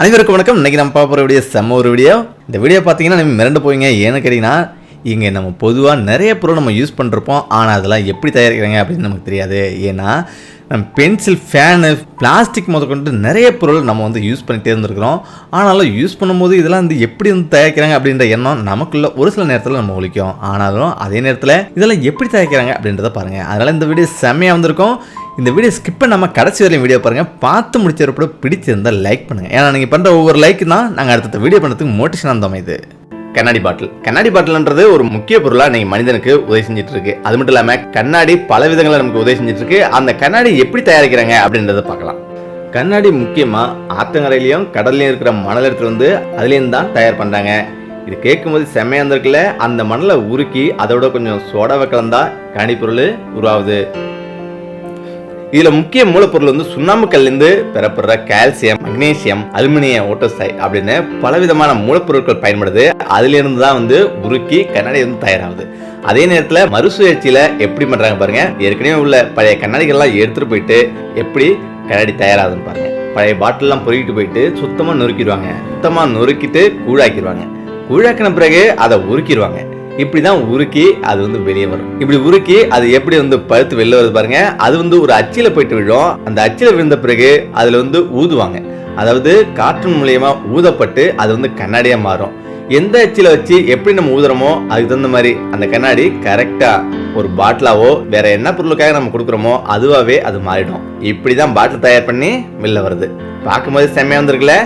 அனைவருக்கும் வணக்கம். இன்றைக்கி நம்ம பார்க்குற வீடியோ செம்ம ஒரு வீடியோ. இந்த வீடியோ பார்த்தீங்கன்னா நம்ம மிரண்டு போவீங்க. ஏன்னு கேட்டிங்கன்னா, இங்கே நம்ம பொதுவாக நிறைய பொருள் நம்ம யூஸ் பண்ணிருப்போம். ஆனால் அதெல்லாம் எப்படி தயாரிக்கிறாங்க அப்படின்னு நமக்கு தெரியாது. ஏன்னா நம்ம பென்சில், ஃபேனு, பிளாஸ்டிக் முதற்கொண்டு நிறைய பொருள் நம்ம யூஸ் பண்ணிகிட்டே இருந்திருக்கிறோம். ஆனாலும் யூஸ் பண்ணும்போது இதெல்லாம் எப்படி தயாரிக்கிறாங்க அப்படின்ற எண்ணம் நமக்குள்ள ஒரு சில நேரத்தில் நம்ம ஒழிக்கும். ஆனாலும் அதே நேரத்தில் இதெல்லாம் எப்படி தயாரிக்கிறாங்க அப்படின்றத பாருங்கள். அதனால் இந்த வீடியோ செம்மையாக வந்திருக்கும். இந்த வீடியோ ஸ்கிப் பண்ணாமல் கடைசி வரையும் வீடியோ பாருங்கள். பார்த்து முடிச்சப்போ பிடிச்சிருந்தால் லைக் பண்ணுங்கள். ஏன்னா நீங்கள் பண்ணுற ஒவ்வொரு லைக் தான் நாங்கள் அடுத்த வீடியோ பண்ணுறதுக்கு மோட்டிவேஷனாக இருந்தோம். இது கண்ணாடி பாட்டில்ன்றது ஒரு முக்கிய பொருளாக நீங்கள் மனிதனுக்கு உதவி செஞ்சுட்டு இருக்கு. அது மட்டும் இல்லாமல் கண்ணாடி பல விதங்களை நமக்கு உதவி செஞ்சுட்டு இருக்கு. அந்த கண்ணாடி எப்படி தயாரிக்கிறாங்க அப்படின்றத பார்க்கலாம். கண்ணாடி முக்கியமாக ஆத்தங்கரையிலையும் கடல்லையும் இருக்கிற மணல் எடுத்துட்டு அதுலேயும் தான் தயார் பண்ணுறாங்க. இது கேட்கும்போது செம்மையாக இருந்திருக்குல்ல. அந்த மணலை உருக்கி அதோட கொஞ்சம் சோடாவை கலந்தா கண்ணாடி பொருள் உருவாகுது. இதுல முக்கிய மூலப்பொருள் சுண்ணாம்பு கல்லிருந்து பெறப்படுற கால்சியம், மக்னீசியம், அலுமினியம் ஓட்டோசைட் அப்படின்னு பலவிதமான மூலப்பொருட்கள் பயன்படுது. அதுல இருந்து தான் உருக்கி கண்ணாடி தயாராகுது. அதே நேரத்துல மறுசுழற்சியில எப்படி பண்றாங்க பாருங்க. ஏற்கனவே உள்ள பழைய கண்ணாடிகள்லாம் எடுத்துட்டு போயிட்டு எப்படி கண்ணாடி தயாராகுதுன்னு பாருங்க. பழைய பாட்டில் எல்லாம் பொறுக்கிட்டு போயிட்டு சுத்தமா நொறுக்கிடுவாங்க. சுத்தமா நொறுக்கிட்டு கூழாக்கிடுவாங்க. கூழாக்கின பிறகு அதை உருக்கிடுவாங்க. இப்படிதான் உருக்கி அது வெளியே வரும். இப்படி உருக்கி அது எப்படி பழுத்து வெளில வருது பாருங்க. அது ஒரு அச்சில போயிட்டு விழும். அந்த அச்சில விழுந்த பிறகு அதுல ஊதுவாங்க. அதாவது காற்றின் மூலியமா ஊதப்பட்டு அது கண்ணாடியா மாறும். எந்த அச்சில வச்சு எப்படி நம்ம ஊதுறோமோ அதுக்கு தகுந்த மாதிரி அந்த கண்ணாடி கரெக்டா ஒரு பாட்டிலாவோ வேற என்ன பொருளுக்காக நம்ம கொடுக்குறோமோ அதுவாவே அது மாறிடும். இப்படிதான் பாட்டில் தயார் பண்ணி வெளில வருது. பார்க்கும்போது செம்மையா வந்திருக்குல்ல.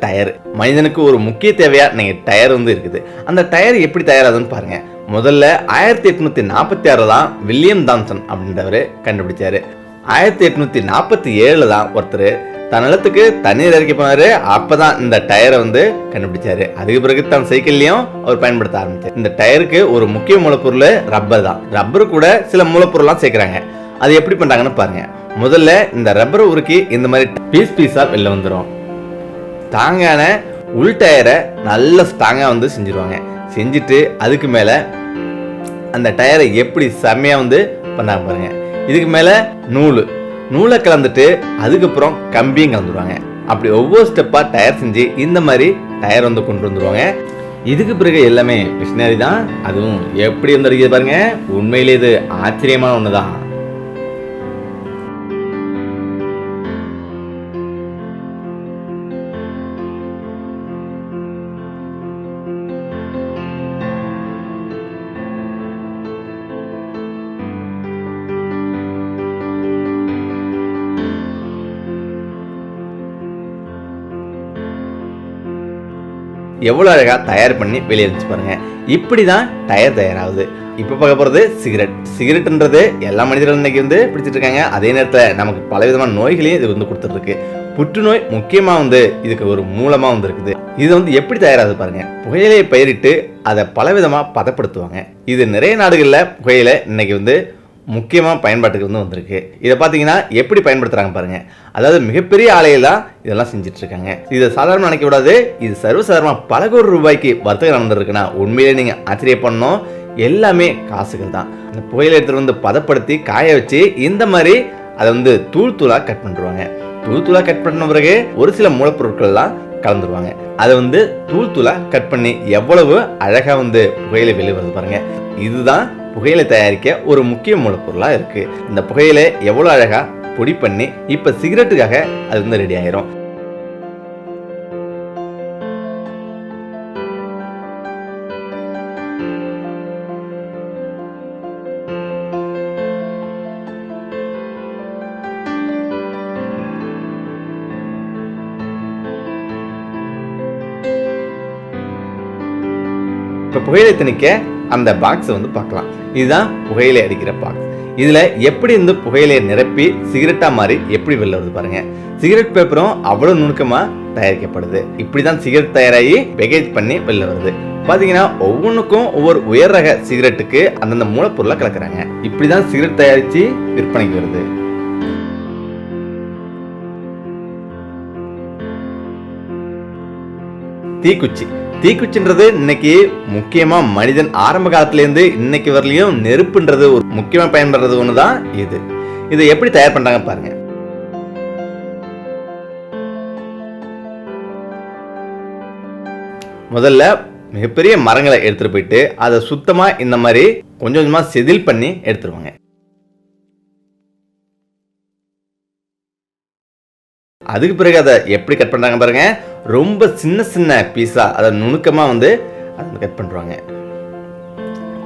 டயர் மனிதனுக்கு ஒரு முக்கிய தேவையா டயர் இருக்குது. அந்த டயர் எப்படி தயாராகுதுன்னு பாருங்க. முதல்ல 1846 தான் வில்லியம் தாம்சன் அப்படின்றவரு கண்டுபிடிச்சாரு. 1847 தான் ஒருத்தர் தன் நிலத்துக்கு தண்ணீர் இறக்கி போனாரு. அப்பதான் இந்த டயரை கண்டுபிடிச்சாரு. அதுக்கு பிறகு தன் சைக்கிள்லயும் அவர் பயன்படுத்த ஆரம்பிச்சார். இந்த டயருக்கு ஒரு முக்கிய மூலப்பொருள் ரப்பர் தான். ரப்பர் கூட சில மூலப்பொருள்லாம் சேர்க்கிறாங்க. அது எப்படி பண்றாங்கன்னு பாருங்க. முதல்ல இந்த ரப்பரை உருக்கி இந்த மாதிரி பீஸா வெளில வந்துடும். ஸ்ட்ராங்கான உள் டயரை நல்ல ஸ்ட்ராங்காக செஞ்சிருவாங்க. செஞ்சுட்டு அதுக்கு மேலே அந்த டயரை எப்படி செம்மையாக பண்ணாங்க பாருங்க. இதுக்கு மேலே நூலை கலந்துட்டு அதுக்கப்புறம் கம்பியும் கலந்துருவாங்க. அப்படி ஒவ்வொரு ஸ்டெப்பாக டயர் செஞ்சு இந்த மாதிரி டயர் கொண்டு வந்துருவாங்க. இதுக்கு பிறகு எல்லாமே மிஷினரி தான். அதுவும் எப்படி வந்துருக்குது பாருங்க. உண்மையிலே இது ஆச்சரியமான ஒன்று தான். எவ்வளோ அழகாக தயார் பண்ணி வெளியே இருந்துச்சு பாருங்க. இப்படி தான் டயர் தயாராகுது. இப்போ பார்க்க போகிறது சிகரெட்ன்றது எல்லா மனிதர்களும் இன்னைக்கு பிடிச்சிட்டு இருக்காங்க. அதே நேரத்தில் நமக்கு பலவிதமான நோய்களையும் இது கொடுத்துட்ருக்கு. புற்றுநோய் முக்கியமாக இதுக்கு ஒரு மூலமாக இருக்குது. இது எப்படி தயாராகுது பாருங்க. புகையிலையை பயிரிட்டு அதை பலவிதமாக பதப்படுத்துவாங்க. இது நிறைய நாடுகளில் புகையிலை இன்னைக்கு முக்கியமாக பயன்பாட்டுக்கு வந்திருக்கு. இதை பார்த்தீங்கன்னா எப்படி பயன்படுத்துகிறாங்க பாருங்க. அதாவது மிகப்பெரிய ஆலையில் தான் இதெல்லாம் செஞ்சுட்டு இருக்காங்க. இதை சாதாரண நினைக்க கூடாது. இது சர்வசாதாரணமாக பல கோடி ரூபாய்க்கு வர்த்தகம் நடந்துருக்குன்னா உண்மையிலே நீங்கள் ஆச்சரியப்படணும். எல்லாமே காசுகள் தான். அந்த புகையிலை எடுத்துகிட்டு பதப்படுத்தி காய வச்சு இந்த மாதிரி அதை தூளாக கட் பண்ணிடுவாங்க. தூளாக கட் பண்ண பிறகு ஒரு சில மூலப்பொருட்கள்லாம் கலந்துருவாங்க. அதை தூளாக கட் பண்ணி எவ்வளவு அழகாக புகையிலை வெளியே வருது பாருங்க. இதுதான் புகையிலை தயாரிக்க ஒரு முக்கிய மூலப்பொருளா இருக்கு. இந்த புகையிலை எவ்வளவு அழகா பொடி பண்ணி இப்ப சிகரெட்டுக்காக அது ரெடி ஆயிரும். இப்ப புகையிலை திணிக்க அந்த பாக்ஸ் பார்க்கலாம். இதுதான் புகையிலை அடிக்கிற பாக்ஸ். இதுல எப்படி இந்த புகையிலையை நிரப்பி சிகரெட்டா மாறி எப்படி வெளில வருது பாருங்க. சிகரெட் பேப்பரும் அவ்வளவு நுணுக்கமா தயாரிக்கப்படுது. இப்படிதான் சிகரெட் தயாராகி பேக்கேஜ் பண்ணி வெளில வருது. பாத்தீங்கன்னா ஒவ்வொன்றுக்கும் ஒவ்வொரு உயர் ரக சிகரெட்டுக்கு அந்தந்த மூலப்பொருளை கலக்குறாங்க. இப்படிதான் சிகரெட் தயாரிச்சு விற்பனைக்கு வருது. தீக்குச்சி. தீக்குச்சின்றது இன்னைக்கு முக்கியமா மனிதன் ஆரம்ப காலத்துல இருந்து இன்னைக்கு வரலையும் நெருப்புன்றது ஒரு முக்கியமா பயன்படுறது ஒண்ணுதான் இது. இதை எப்படி தயார் பண்றாங்க பாருங்க. முதல்ல மிகப்பெரிய மரங்களை எடுத்துட்டு போயிட்டு அதை சுத்தமா இந்த மாதிரி கொஞ்சம் கொஞ்சமா செதில் பண்ணி எடுத்துருவாங்க. அதுக்கு பிறகு அதை எப்படி கட் பண்றாங்க பாருங்க. ரொம்ப சின்ன சின்ன பீஸா அதை நுணுக்கமா கட் பண்றாங்க.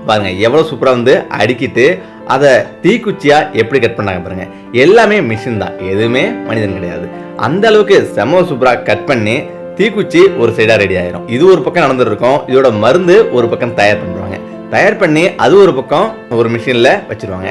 பாருங்க எவ்வளவு சூப்பரா அடுக்கிட்டு அதை தீக்குச்சியா எப்படி கட் பண்ணாங்க பாருங்க. எல்லாமே மிஷின் தான், எதுவுமே மனிதன் கிடையாது. அந்த அளவுக்கு செம சூப்பரா கட் பண்ணி தீக்குச்சி ஒரு சைடா ரெடி ஆயிரும். இது ஒரு பக்கம் நடந்துட்டு இருக்கும். இதோட மருந்து ஒரு பக்கம் தயார் பண்றாங்க. தயார் பண்ணி அது ஒரு பக்கம் ஒரு மிஷின்ல வச்சிருவாங்க.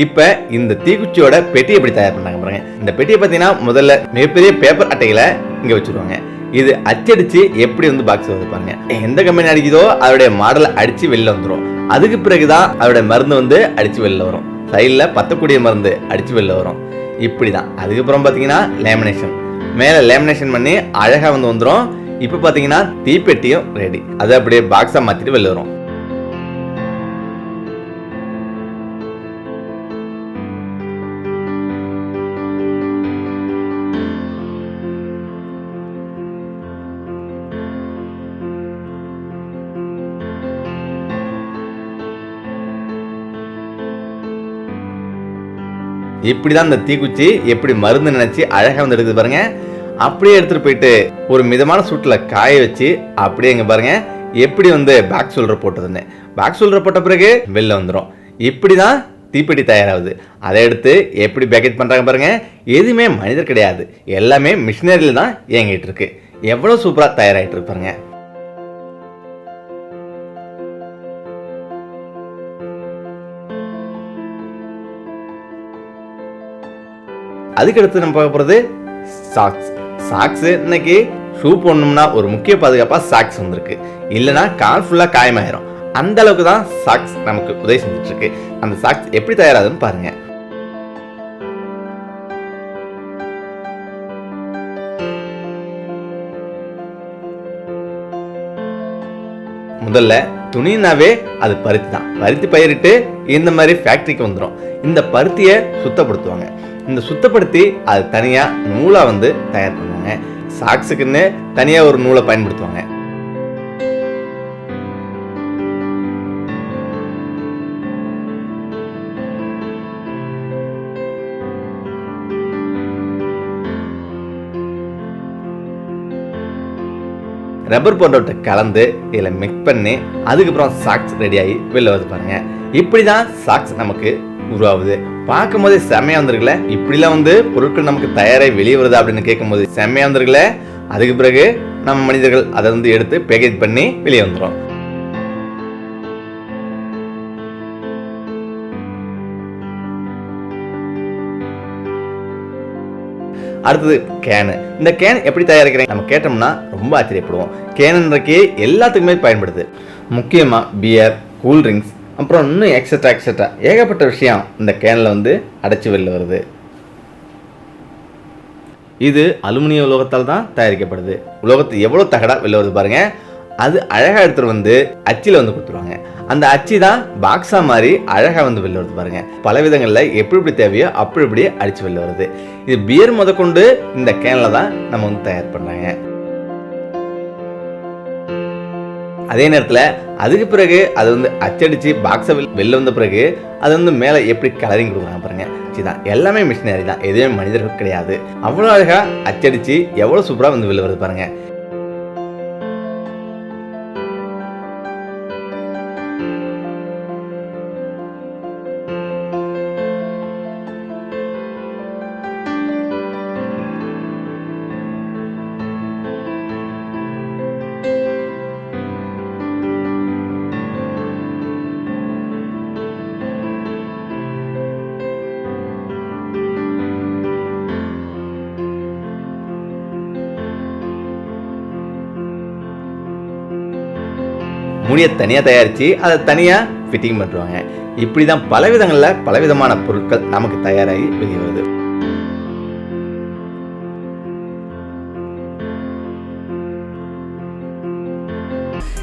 இப்ப இந்த தீக்குச்சியோட பெட்டி எப்படி தயார் பண்ணாங்க பாருங்க. இந்த பெட்டியை பார்த்தீங்கன்னா முதல்ல மிகப்பெரிய பேப்பர் அட்டைகளை இங்க வச்சிருவாங்க. இது அச்சடிச்சு எப்படி பாக்ஸ் வருது பாருங்க. எந்த கம்பெனி அடிக்குதோ அதோடைய மாடலை அடிச்சு வெளில வந்துடும். அதுக்கு பிறகுதான் அதோட மருந்து அடிச்சு வெளில வரும். சைட்ல பத்தக்கூடிய மருந்து அடிச்சு வெளில வரும். இப்படிதான். அதுக்கப்புறம் பாத்தீங்கன்னா லேமினேஷன், மேல லேமினேஷன் பண்ணி அழகா வந்துடும். இப்ப பாத்தீங்கன்னா தீப்பெட்டியும் ரெடி. அதை அப்படியே பாக்ஸா மாத்திட்டு வெளில வரும். இப்படிதான் இந்த தீக்குச்சி எப்படி மருந்து நினைச்சு அழகா எடுக்குது பாருங்க. அப்படியே எடுத்துட்டு போயிட்டு ஒரு மிதமான சூட்டுல காய வச்சு அப்படியே இங்க பாருங்க எப்படி பேக் ஷோல்டர் போட்டதுன்னு. பேக் ஷோல்டர் போட்ட பிறகு வெளில வந்துடும். இப்படிதான் தீப்பெட்டி தயாராகுது. அதை எடுத்து எப்படி பேக்கேஜ் பண்றாங்க பாருங்க. எதுவுமே மனிதர் கிடையாது, எல்லாமே மிஷினரியில தான் இயங்கிட்டு இருக்கு. எவ்வளவு சூப்பரா தயாராயிட்டு இருப்பாங்க. அதுக்கடுத்து நம்ம பார்க்க போறது சாக்ஸ். சாக்ஸ் இன்னைக்கு ஷூ போடணும்னா ஒரு முக்கிய பாதுகாப்பா சாக்ஸ் வந்திருக்கு. இல்லைன்னா கால் ஃபுல்லா காயமாயிரும். அந்த அளவுக்கு தான் சாக்ஸ் நமக்கு உதவி செஞ்சுட்டு இருக்கு. அந்த சாக்ஸ் எப்படி தயாராகுதுன்னு பாருங்க. முதல்ல துணினாவே அது பருத்தி தான். பருத்தி பயிரிட்டு இந்த மாதிரி ஃபேக்டரிக்கு வந்துடும். இந்த பருத்தியை சுத்தப்படுத்துவாங்க. இந்த சுத்தப்படுத்தி அது தனியா நூலா தயார் பண்ணுவாங்க. சாக்ஸுக்குன்னு தனியா ஒரு நூலை பயன்படுத்துவாங்க. ரப்பர் போன்றவற்றை கலந்து இதுல மிக்ஸ் பண்ணி அதுக்கப்புறம் சாக்ஸ் ரெடி ஆகி வெளில வந்து பாருங்க. இப்படிதான் சாக்ஸ் நமக்கு உருவாகுது. பார்க்கும் போதே செம்மையா வந்திருக்குல்ல. இப்படிலாம் பொருட்கள் நமக்கு தயாராகி வெளியே வருது அப்படின்னு கேட்கும் போது செம்மையா வந்திருக்குல்ல. அதுக்கு பிறகு நம்ம மனிதர்கள் அதை எடுத்து பேக்கேஜ் பண்ணி வெளியே வந்துடும். அடுத்தது கேனு. இந்த கேன் எப்படி தயாரிக்கிறேன் நம்ம கேட்டோம்னா ரொம்ப ஆச்சரியப்படுவோம். கேனுன்றக்கே எல்லாத்துக்குமே பயன்படுது. முக்கியமா பியர், கூல்ட்ரிங்க்ஸ், அப்புறம் இன்னும் எக்ஸட்ரா ஏகப்பட்ட விஷயம் இந்த கேனில் அடைச்சி வெளில வருது. இது அலுமினிய உலோகத்தால் தான் தயாரிக்கப்படுது. உலோகத்தை எவ்வளோ தகடா வெளில வருது பாருங்க. அது அழகாக எடுத்துகிட்டு அச்சில் கொடுத்துருவாங்க. அந்த அச்சு தான் பாக்ஸா மாதிரி அழகாக வெளில வருது பாருங்க. பல விதங்களில் எப்படி தேவையோ அப்படி அடிச்சு வெளில வருது. இது பியர் முதற்கொண்டு இந்த கேனில் தான் நம்ம தயார் பண்ணுறாங்க. அதே நேரத்தில் அதுக்கு பிறகு அது அச்சடிச்சு பாக்ஸை வெளில வந்த பிறகு அது மேலே எப்படி கலரிங் கொடுக்குறாங்க பாருங்க. தான் எல்லாமே மிஷினரி தான், எதுவுமே மனிதர்கள் கிடையாது. அவ்வளோ அழகா அச்சடிச்சு எவ்வளோ சூப்பராக வெளில வருது பாருங்க. மூடியை தனியாக தயாரித்து அதை தனியாக ஃபிட்டிங் பண்ணுவாங்க. இப்படி தான் பலவிதங்களில் பலவிதமான பொருட்கள் நமக்கு தயாராகி வெளியே வருது.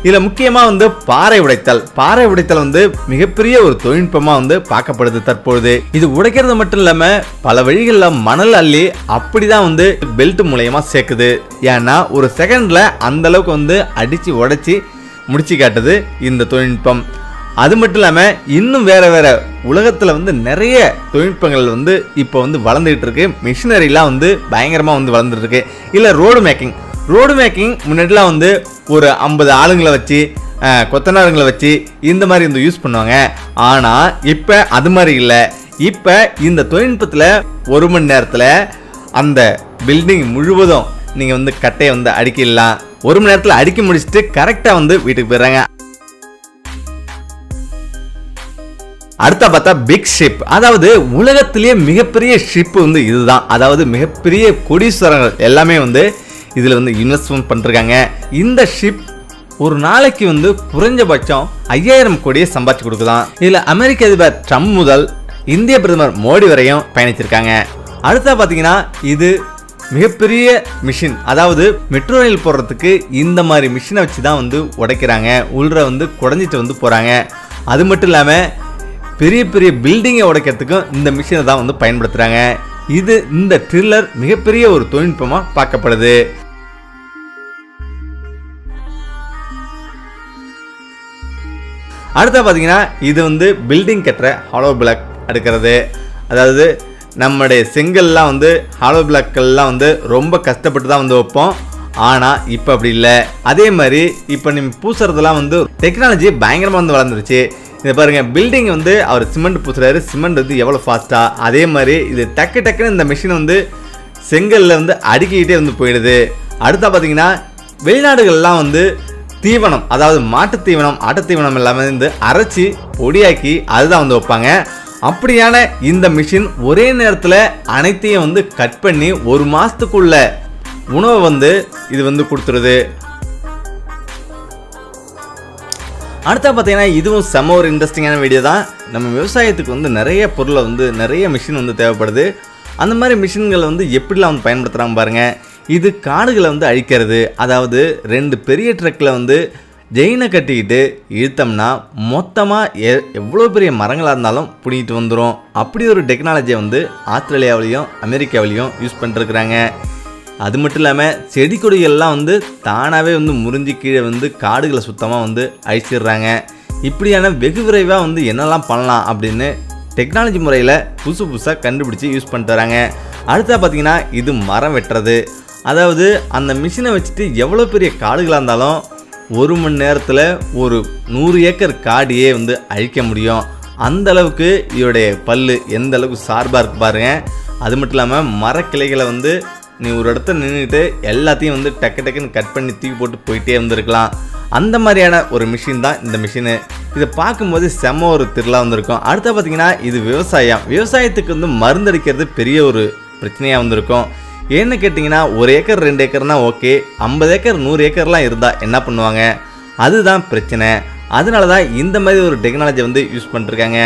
இதில் முக்கியமாக வந்து பாறை உடைத்தல் வந்து மிகப்பெரிய ஒரு தொழில்நுட்பமாக வந்து பார்க்கப்படுது தற்பொழுது. இது உடைக்கிறது மட்டும் இல்லாமல் பல வழிகளில் மணல் அள்ளி அப்படி தான் வந்து பெல்ட் மூலயமா சேர்க்குது. ஏன்னா ஒரு செகண்டில் அந்த அளவுக்கு வந்து அடித்து உடைச்சி முடிச்சு காட்டுது இந்த தொழில்நுட்பம். அது மட்டும் இல்லாமல் இன்னும் வேற உலகத்தில் வந்து நிறைய தொழில்நுட்பங்கள் வந்து இப்போ வந்து வளர்ந்துகிட்டு இருக்கு. மிஷினரிலாம் வந்து பயங்கரமாக வந்து வளர்ந்துட்டு இருக்கு. இல்லை ரோடு மேக்கிங் முன்னாடிலாம் வந்து ஒரு 50 ஆளுங்களை வச்சு கொத்தனாருங்களை வச்சு இந்த மாதிரி வந்து யூஸ் பண்ணுவாங்க. ஆனால் இப்போ அது மாதிரி இல்லை. இப்போ இந்த தொழில்நுட்பத்தில் 1 மணி நேரத்தில் அந்த பில்டிங் முழுவதும் நீங்கள் வந்து கட்டையை வந்து அடிக்கலாம். 1 மணி நேரத்தில் அடிக்க முடிச்சுட்டு கரெக்டாக வந்து வீட்டுக்கு போயிடுறாங்க. அடுத்த பார்த்தா பிக் ஷிப், அதாவது உலகத்திலேயே மிகப்பெரிய ஷிப் வந்து இதுதான். அதாவது மிகப்பெரிய கோடீஸ்வரர்கள் எல்லாமே வந்து இதில் வந்து இன்வெஸ்ட்மெண்ட் பண்ணிருக்காங்க. இந்த ஷிப் ஒரு நாளைக்கு வந்து குறைஞ்சபட்சம் 5000 கோடியை சம்பாதிச்சு கொடுக்குதான். இதில் அமெரிக்க அதிபர் ட்ரம்ப் முதல் இந்திய பிரதமர் மோடி வரையும் பயணிச்சிருக்காங்க. அடுத்தா பார்த்தீங்கன்னா இது மிகப்பெரிய மிஷின், அதாவது மெட்ரோ ரயில் போடுறதுக்கு இந்த மாதிரி மிஷினை வச்சு தான் வந்து உடைக்கிறாங்க. உள்ள வந்து குறைஞ்சிட்டு வந்து போகிறாங்க. அது மட்டும் இல்லாமல் பெரிய பெரிய பில்டிங்கை உடைக்கிறதுக்கும் இந்த மிஷினை தான் வந்து பயன்படுத்துகிறாங்க. இந்த ட்ரில்லர் மிகப்பெரிய ஒரு தொழில்நுட்பமாக பார்க்கப்படுது. அடுத்த பார்த்தீங்கன்னா இது வந்து பில்டிங் கட்டுற ஹாலோ பிளாக் அடுக்கிறது. அதாவது நம்முடைய செங்கல்லாம் வந்து ஹாலோ பிளாக்கெல்லாம் வந்து ரொம்ப கஷ்டப்பட்டு தான் வந்து வைப்போம். ஆனால் இப்போ அப்படி இல்லை. அதே மாதிரி இப்போ நம்ம பூசுறதுலாம் வந்து டெக்னாலஜி பயங்கரமாக வந்து வளர்ந்துருச்சு. இதை பாருங்கள், பில்டிங் வந்து அவர் சிமெண்ட் பூசுறாரு. சிமெண்ட் வந்து எவ்வளோ ஃபாஸ்ட்டாக, அதே மாதிரி இது டக்குன்னு இந்த மிஷின் வந்து செங்கல்ல வந்து அடுக்கிக்கிட்டே வந்து போயிடுது. அடுத்தா பார்த்தீங்கன்னா வெளிநாடுகள்லாம் வந்து தீவனம், அதாவது மாட்டு தீவனம் ஆட்டு தீவனம் எல்லாமே வந்து அரைச்சி பொடியாக்கி அதுதான் வந்து வைப்பாங்க. அப்படியான இந்த மிஷின் ஒரே நேரத்தில் அனைத்தையும் வந்து கட் பண்ணி 1 மாதத்துக்குள்ள உணவை வந்து இது வந்து கொடுத்துருது. அடுத்த பார்த்தீங்கன்னா இதுவும் செம்ம ஒரு இன்ட்ரெஸ்டிங்கான வீடியோ தான். நம்ம விவசாயத்துக்கு வந்து நிறைய பொருளை வந்து நிறைய மிஷின் வந்து தேவைப்படுது. அந்த மாதிரி மிஷின்களை வந்து எப்படிலாம் வந்து பயன்படுத்துகிறாங்க பாருங்கள். இது காடுகளை வந்து அழிக்கிறது. அதாவது 2 பெரிய ட்ரக்கில் வந்து ஜெயினை கட்டிக்கிட்டு இழுத்தோம்னா மொத்தமாக எவ்வளோ பெரிய மரங்களாக இருந்தாலும் பிடிக்கிட்டு வந்துடும். அப்படி ஒரு டெக்னாலஜியை வந்து ஆஸ்திரேலியாவிலையும் அமெரிக்காவிலையும் யூஸ் பண்ணிருக்கிறாங்க. அது மட்டும் இல்லாமல் செடி கொடிகள்லாம் வந்து தானாகவே வந்து முறிஞ்சு கீழே வந்து காடுகளை சுத்தமாக வந்து அழிச்சிடுறாங்க. இப்படியான வெகு விரைவாக வந்து என்னெல்லாம் பண்ணலாம் அப்படின்னு டெக்னாலஜி முறையில் புதுசாக கண்டுபிடிச்சி யூஸ் பண்ணிட்டு வராங்க. அடுத்தா பார்த்தீங்கன்னா இது மரம் வெட்டுறது. அதாவது அந்த மிஷினை வச்சுட்டு எவ்வளோ பெரிய காடுகளாக இருந்தாலும் 1 மணி நேரத்தில் ஒரு 100 ஏக்கர் காடியே வந்து அழிக்க முடியும். அந்த அளவுக்கு இதோடைய பல்லு எந்த அளவுக்கு சார்பாக இருக்கு பாருங்க. அது மட்டும் இல்லாமல் மரக்கிளைகளை வந்து நீ ஒரு இடத்துல நின்றுட்டு எல்லாத்தையும் வந்து டக்குன்னு கட் பண்ணி தூக்கி போட்டு போயிட்டே வந்துருக்கலாம். அந்த மாதிரியான ஒரு மிஷின் தான் இந்த மிஷினு. இதை பார்க்கும்போது செம்ம ஒரு திருவிழா வந்திருக்கும். அடுத்த பார்த்தீங்கன்னா இது விவசாயத்துக்கு வந்து மருந்தடிக்கிறது பெரிய ஒரு பிரச்சனையாக வந்திருக்கும். ஏன்னு கேட்டிங்கன்னா 1 ஏக்கர் 2 ஏக்கர்னா ஓகே, 50 ஏக்கர் 100 ஏக்கர்லாம் இருந்தால் என்ன பண்ணுவாங்க? அதுதான் பிரச்சனை. அதனால தான் இந்த மாதிரி ஒரு டெக்னாலஜி வந்து யூஸ் பண்ணிருக்காங்க.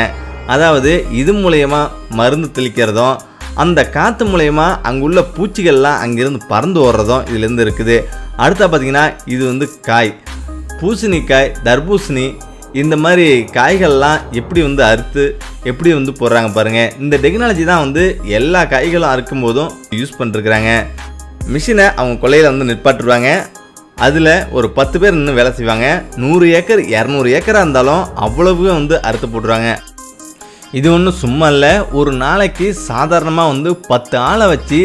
அதாவது இது மூலயமா மருந்து தெளிக்கிறதும் அந்த காற்று மூலயமா அங்குள்ள பூச்சிகள்லாம் அங்கேருந்து பறந்து ஓடுறதும் இதுலேருந்து இருக்குது. அடுத்தா பார்த்தீங்கன்னா இது வந்து பூசணிக்காய், தர்பூசணி இந்த மாதிரி காய்கள்லாம் எப்படி வந்து அறுத்து எப்படி வந்து போடுறாங்க பாருங்கள். இந்த டெக்னாலஜி தான் வந்து எல்லா காய்களும் அறுக்கும் போதும் யூஸ் பண்ணிருக்கிறாங்க. மிஷினை அவங்க கொள்ளையில் வந்து நிற்பாட்டுருவாங்க. அதில் ஒரு 10 பேர் இன்னும் வேலை செய்வாங்க. 100 ஏக்கர் 200 ஏக்கராக இருந்தாலும் அவ்வளவு வந்து அறுத்து போட்டுருவாங்க. இது ஒன்றும் சும்மா இல்லை. ஒரு நாளைக்கு சாதாரணமாக வந்து 10 ஆளை வச்சு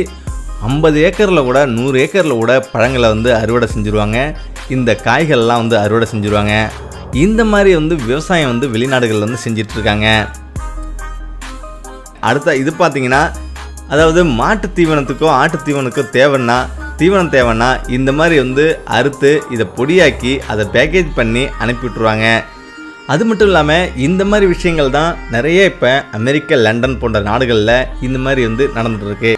50 ஏக்கரில் கூட 100 ஏக்கரில் கூட பழங்களை வந்து அறுவடை செஞ்சுருவாங்க. இந்த காய்கள்லாம் வந்து அறுவடை செஞ்சுருவாங்க. இந்த மாதிரி வந்து விவசாயம் வந்து வெளிநாடுகளில் வந்து செஞ்சிட்ருக்காங்க. அடுத்த இது பார்த்தீங்கன்னா, அதாவது மாட்டு தீவனத்துக்கோ ஆட்டு தீவனுக்கோ தீவனம் தேவைன்னா இந்த மாதிரி வந்து அறுத்து இதை பொடியாக்கி அதை பேக்கேஜ் பண்ணி அனுப்பிவிட்ருவாங்க. அது மட்டும் இல்லாமல் இந்த மாதிரி விஷயங்கள் தான் நிறைய இப்போ அமெரிக்கா, லண்டன் போன்ற நாடுகளில் இந்த மாதிரி வந்து நடந்துகிட்ருக்கு.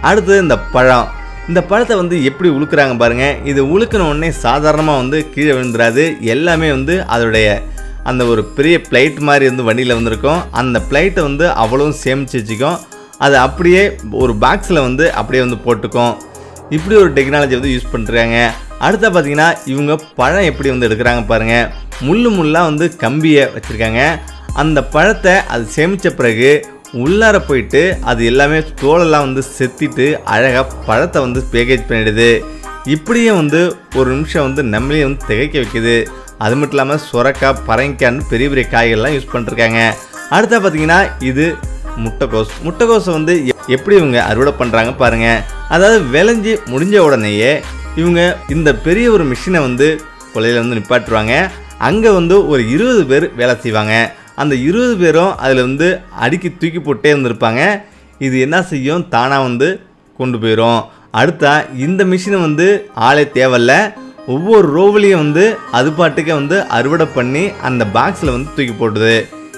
அடுத்து இந்த பழம். இந்த பழத்தை வந்து எப்படி உழுக்குறாங்க பாருங்கள். இது உழுக்கின உடனே சாதாரணமாக வந்து கீழே விழுந்துடாது. எல்லாமே வந்து அதோடைய அந்த ஒரு பெரிய பிளைட் மாதிரி வந்து வண்டியில் வந்திருக்கும். அந்த பிளைட்டை வந்து அவ்வளவும் சேமித்து வச்சுக்கும். அது அப்படியே ஒரு பாக்ஸில் வந்து அப்படியே வந்து போட்டுக்கும். இப்படி ஒரு டெக்னாலஜி வந்து யூஸ் பண்ணுறாங்க. அடுத்த பார்த்திங்கன்னா இவங்க பழம் எப்படி வந்து எடுக்கிறாங்க பாருங்கள். முள்ளாக வந்து கம்பியை வச்சுருக்காங்க. அந்த பழத்தை அது சேமித்த பிறகு உள்ளார போயிட்டு அது எல்லாமே தோலெல்லாம் வந்து செத்திட்டு அழகாக பழத்தை வந்து பேக்கேஜ் பண்ணிடுது. இப்படியே வந்து ஒரு நிமிஷம் வந்து நம்மளே வந்து திகைக்க வைக்குது. அது மட்டும் இல்லாமல் சுரக்காய், பரங்கிக்காய்னு பெரிய பெரிய காய்கள்லாம் யூஸ் பண்ணிருக்காங்க. அடுத்த பார்த்திங்கன்னா இது முட்டைக்கோஸை வந்து எப்படி இவங்க அறுவடை பண்ணுறாங்க பாருங்கள். அதாவது விளைஞ்சி முடிஞ்ச உடனேயே இவங்க இந்த பெரிய ஒரு மிஷினை வந்து கொல்லையில் வந்து நிப்பாட்டுருவாங்க. அங்கே வந்து ஒரு 20 பேர் வேலை செய்வாங்க. அந்த 20 பேரும் அதில் வந்து அடுக்கி தூக்கி போட்டே இருந்திருப்பாங்க. இது என்ன செய்யும், தானாக வந்து கொண்டு போயிடும். அடுத்தா இந்த மிஷினை வந்து ஆளே தேவையில்ல. ஒவ்வொரு ரோவிலையும் வந்து அது பாட்டுக்கே வந்து அறுவடை பண்ணி அந்த பாக்ஸில் வந்து தூக்கி போட்டுது.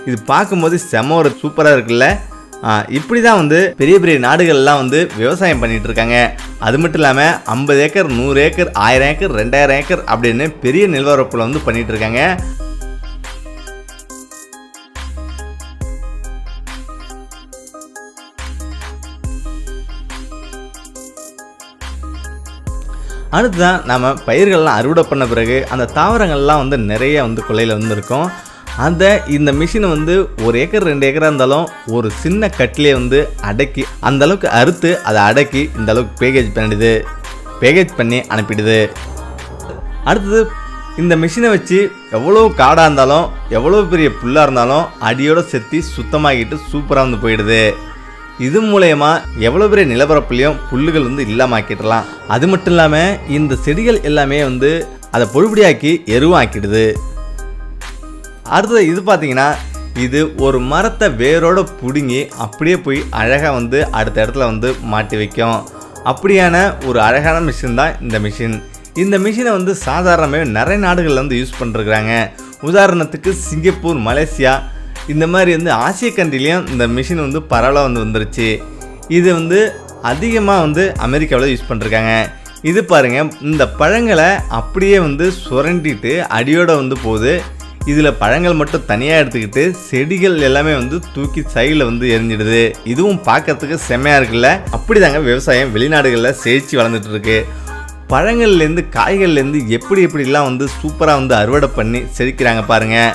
இது பார்க்கும்போது செம ஒரு சூப்பராக இருக்குல்ல. இப்படி தான் வந்து பெரிய பெரிய நாடுகள்லாம் வந்து விவசாயம் பண்ணிகிட்டு இருக்காங்க. அது மட்டும் இல்லாமல் 50 ஏக்கர், 100 ஏக்கர், 1000 ஏக்கர், 2000 ஏக்கர் அப்படின்னு பெரிய நிலவரப்பில் வந்து பண்ணிகிட்டு இருக்காங்க. அடுத்துதான் நம்ம பயிர்கள்லாம் அறுவடை பண்ண பிறகு அந்த தாவரங்கள்லாம் வந்து நிறைய வந்து கொல்லையில் வந்து இருக்கும். அந்த இந்த மிஷினை வந்து 1 ஏக்கர் 2 ஏக்கராக இருந்தாலும் ஒரு சின்ன கட்டிலே வந்து அடக்கி அந்த அளவுக்கு அறுத்து அதை அடக்கி இந்த அளவுக்கு பேக்கேஜ் பண்ணி அனுப்பிடுது. அடுத்தது இந்த மிஷினை வச்சு எவ்வளோ காடாக இருந்தாலும் எவ்வளோ பெரிய புல்லாக இருந்தாலும் அடியோடு செத்தி சுத்தமாகிட்டு சூப்பராக வந்து போயிடுது. இது மூலயமா எவ்வளோ பெரிய நிலப்பரப்புலையும் புல்லுகள் வந்து இல்லாமல் ஆக்கிடலாம். அது மட்டும் இல்லாமல் இந்த செடிகள் எல்லாமே வந்து அதை பொழுபடியாக்கி எருவாக்கிடுது. அடுத்தது இது பார்த்தீங்கன்னா இது ஒரு மரத்தை வேரோட பிடுங்கி அப்படியே போய் அழகாக வந்து அடுத்த இடத்துல வந்து மாட்டி வைக்கும். அப்படியான ஒரு அழகான மிஷின் தான் இந்த மிஷின். இந்த மிஷினை வந்து சாதாரணமாக நிறைய நாடுகளில் வந்து யூஸ் பண்ணிருக்கிறாங்க. உதாரணத்துக்கு சிங்கப்பூர், மலேசியா இந்த மாதிரி வந்து ஆசிய கண்ட்ரிலையும் இந்த மிஷின் வந்து பரவலாக வந்து வந்துருச்சு. இது வந்து அதிகமாக வந்து அமெரிக்காவில் யூஸ் பண்ணிருக்காங்க. இது பாருங்கள், இந்த பழங்களை அப்படியே வந்து சுரண்டிட்டு அடியோடு வந்து போகுது. இதில் பழங்கள் மட்டும் தனியாக எடுத்துக்கிட்டு செடிகள் எல்லாமே வந்து தூக்கி சைடில் வந்து எரிஞ்சிடுது. இதுவும் பார்க்கறதுக்கு செம்மையாக இருக்குல்ல. அப்படி தாங்க விவசாயம் வெளிநாடுகளில் செழிச்சு வளர்ந்துட்டு இருக்கு. பழங்கள்லேருந்து காய்கள்லேருந்து எப்படிலாம் வந்து சூப்பராக வந்து அறுவடை பண்ணி செழிக்கிறாங்க பாருங்கள்.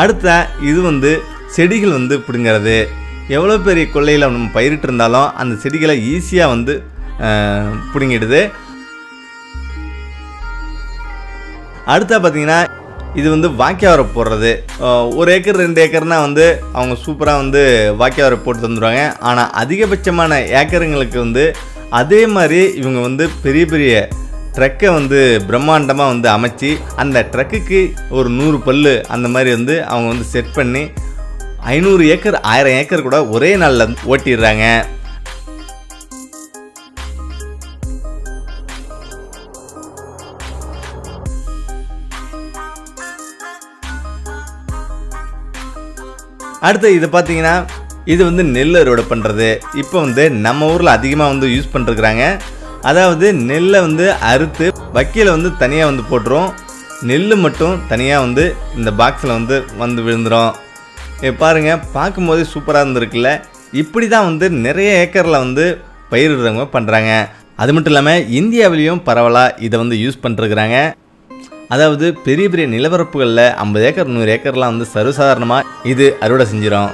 அடுத்த இது வந்து செடிகள் வந்து பிடுங்கிறது. எவ்வளோ பெரிய கொள்ளையில் நம்ம பயிரிட்டு இருந்தாலும் அந்த செடிகளை ஈஸியாக வந்து பிடுங்கிடுது. அடுத்த பார்த்திங்கன்னா இது வந்து வாய்க்காவரை போடுறது. 1 ஏக்கர் 2 ஏக்கர்னால் வந்து அவங்க சூப்பராக வந்து வாய்க்காவரை போட்டு தந்துடுவாங்க. ஆனால் அதிகபட்சமான ஏக்கருங்களுக்கு வந்து அதே மாதிரி இவங்க வந்து பெரிய பெரிய ட்ரக்கை வந்து பிரம்மாண்டமாக வந்து அமைச்சு அந்த ட்ரக்குக்கு ஒரு 100 பல்லு அந்த மாதிரி வந்து அவங்க வந்து செட் பண்ணி 500 ஏக்கர் 1000 ஏக்கர் கூட ஒரே நாளில் ஓட்டிடுறாங்க. அடுத்து இது பார்த்தீங்கன்னா இது வந்து நெல் அறுவடை பண்ணுறது. இப்போ வந்து நம்ம ஊரில் அதிகமாக வந்து யூஸ் பண்ணிருக்கிறாங்க. அதாவது நெல்லை வந்து அறுத்து வக்கியில் வந்து தனியாக வந்து போட்டுரும். நெல் மட்டும் தனியாக வந்து இந்த பாக்ஸில் வந்து விழுந்துடும். பாருங்கள், பார்க்கும்போது சூப்பராக இருந்திருக்குல்ல. இப்படி தான் வந்து நிறைய ஏக்கரில் வந்து பயிரிடுறவங்க பண்ணுறாங்க. அது மட்டும் இல்லாமல் இந்தியாவிலையும் பரவலாக இதை வந்து யூஸ் பண்ணிருக்கிறாங்க. அதாவது பெரிய பெரிய நிலப்பரப்புகளில் 50 ஏக்கர் 100 ஏக்கர்லாம் வந்து சர்வசாதாரணமாக இது அறுவடை செஞ்சிடும்.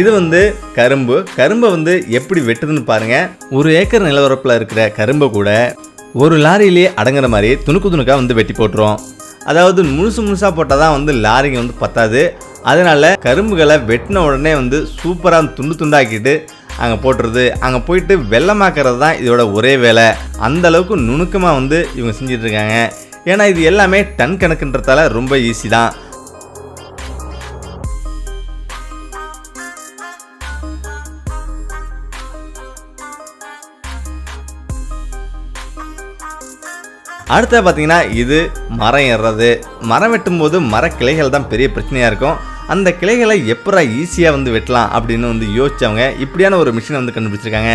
இது வந்து கரும்பை வந்து எப்படி வெட்டுதுன்னு பாருங்கள். 1 ஏக்கர் நிலப்பரப்பில் இருக்கிற கரும்பை கூட ஒரு லாரியிலே அடங்குற மாதிரி துணுக்காக வந்து வெட்டி போட்டுரும். அதாவது முழுசாக போட்டால் தான் வந்து லாரிங்க வந்து பத்தாது. அதனால் கரும்புகளை வெட்டின உடனே வந்து சூப்பராக துண்டாக்கிட்டு அங்கே போட்டுருது. அங்கே போயிட்டு வெள்ளமாக்கிறது தான் இதோட ஒரே வேலை. அந்தளவுக்கு நுணுக்கமாக வந்து இவங்க செஞ்சிட்ருக்காங்க. ஏன்னா இது எல்லாமே டன் கணக்குன்றதால ரொம்ப ஈஸி தான். அடுத்த பார்த்தீங்கன்னா இது மரம் ஏறுறது. மரம் வெட்டும்போது மரக்கிளைகள் தான் பெரிய பிரச்சனையாக இருக்கும். அந்த கிளைகளை எப்படா ஈஸியாக வந்து வெட்டலாம் அப்படின்னு வந்து யோசிச்சவங்க இப்படியான ஒரு மிஷினை வந்து கண்டுபிடிச்சிருக்காங்க.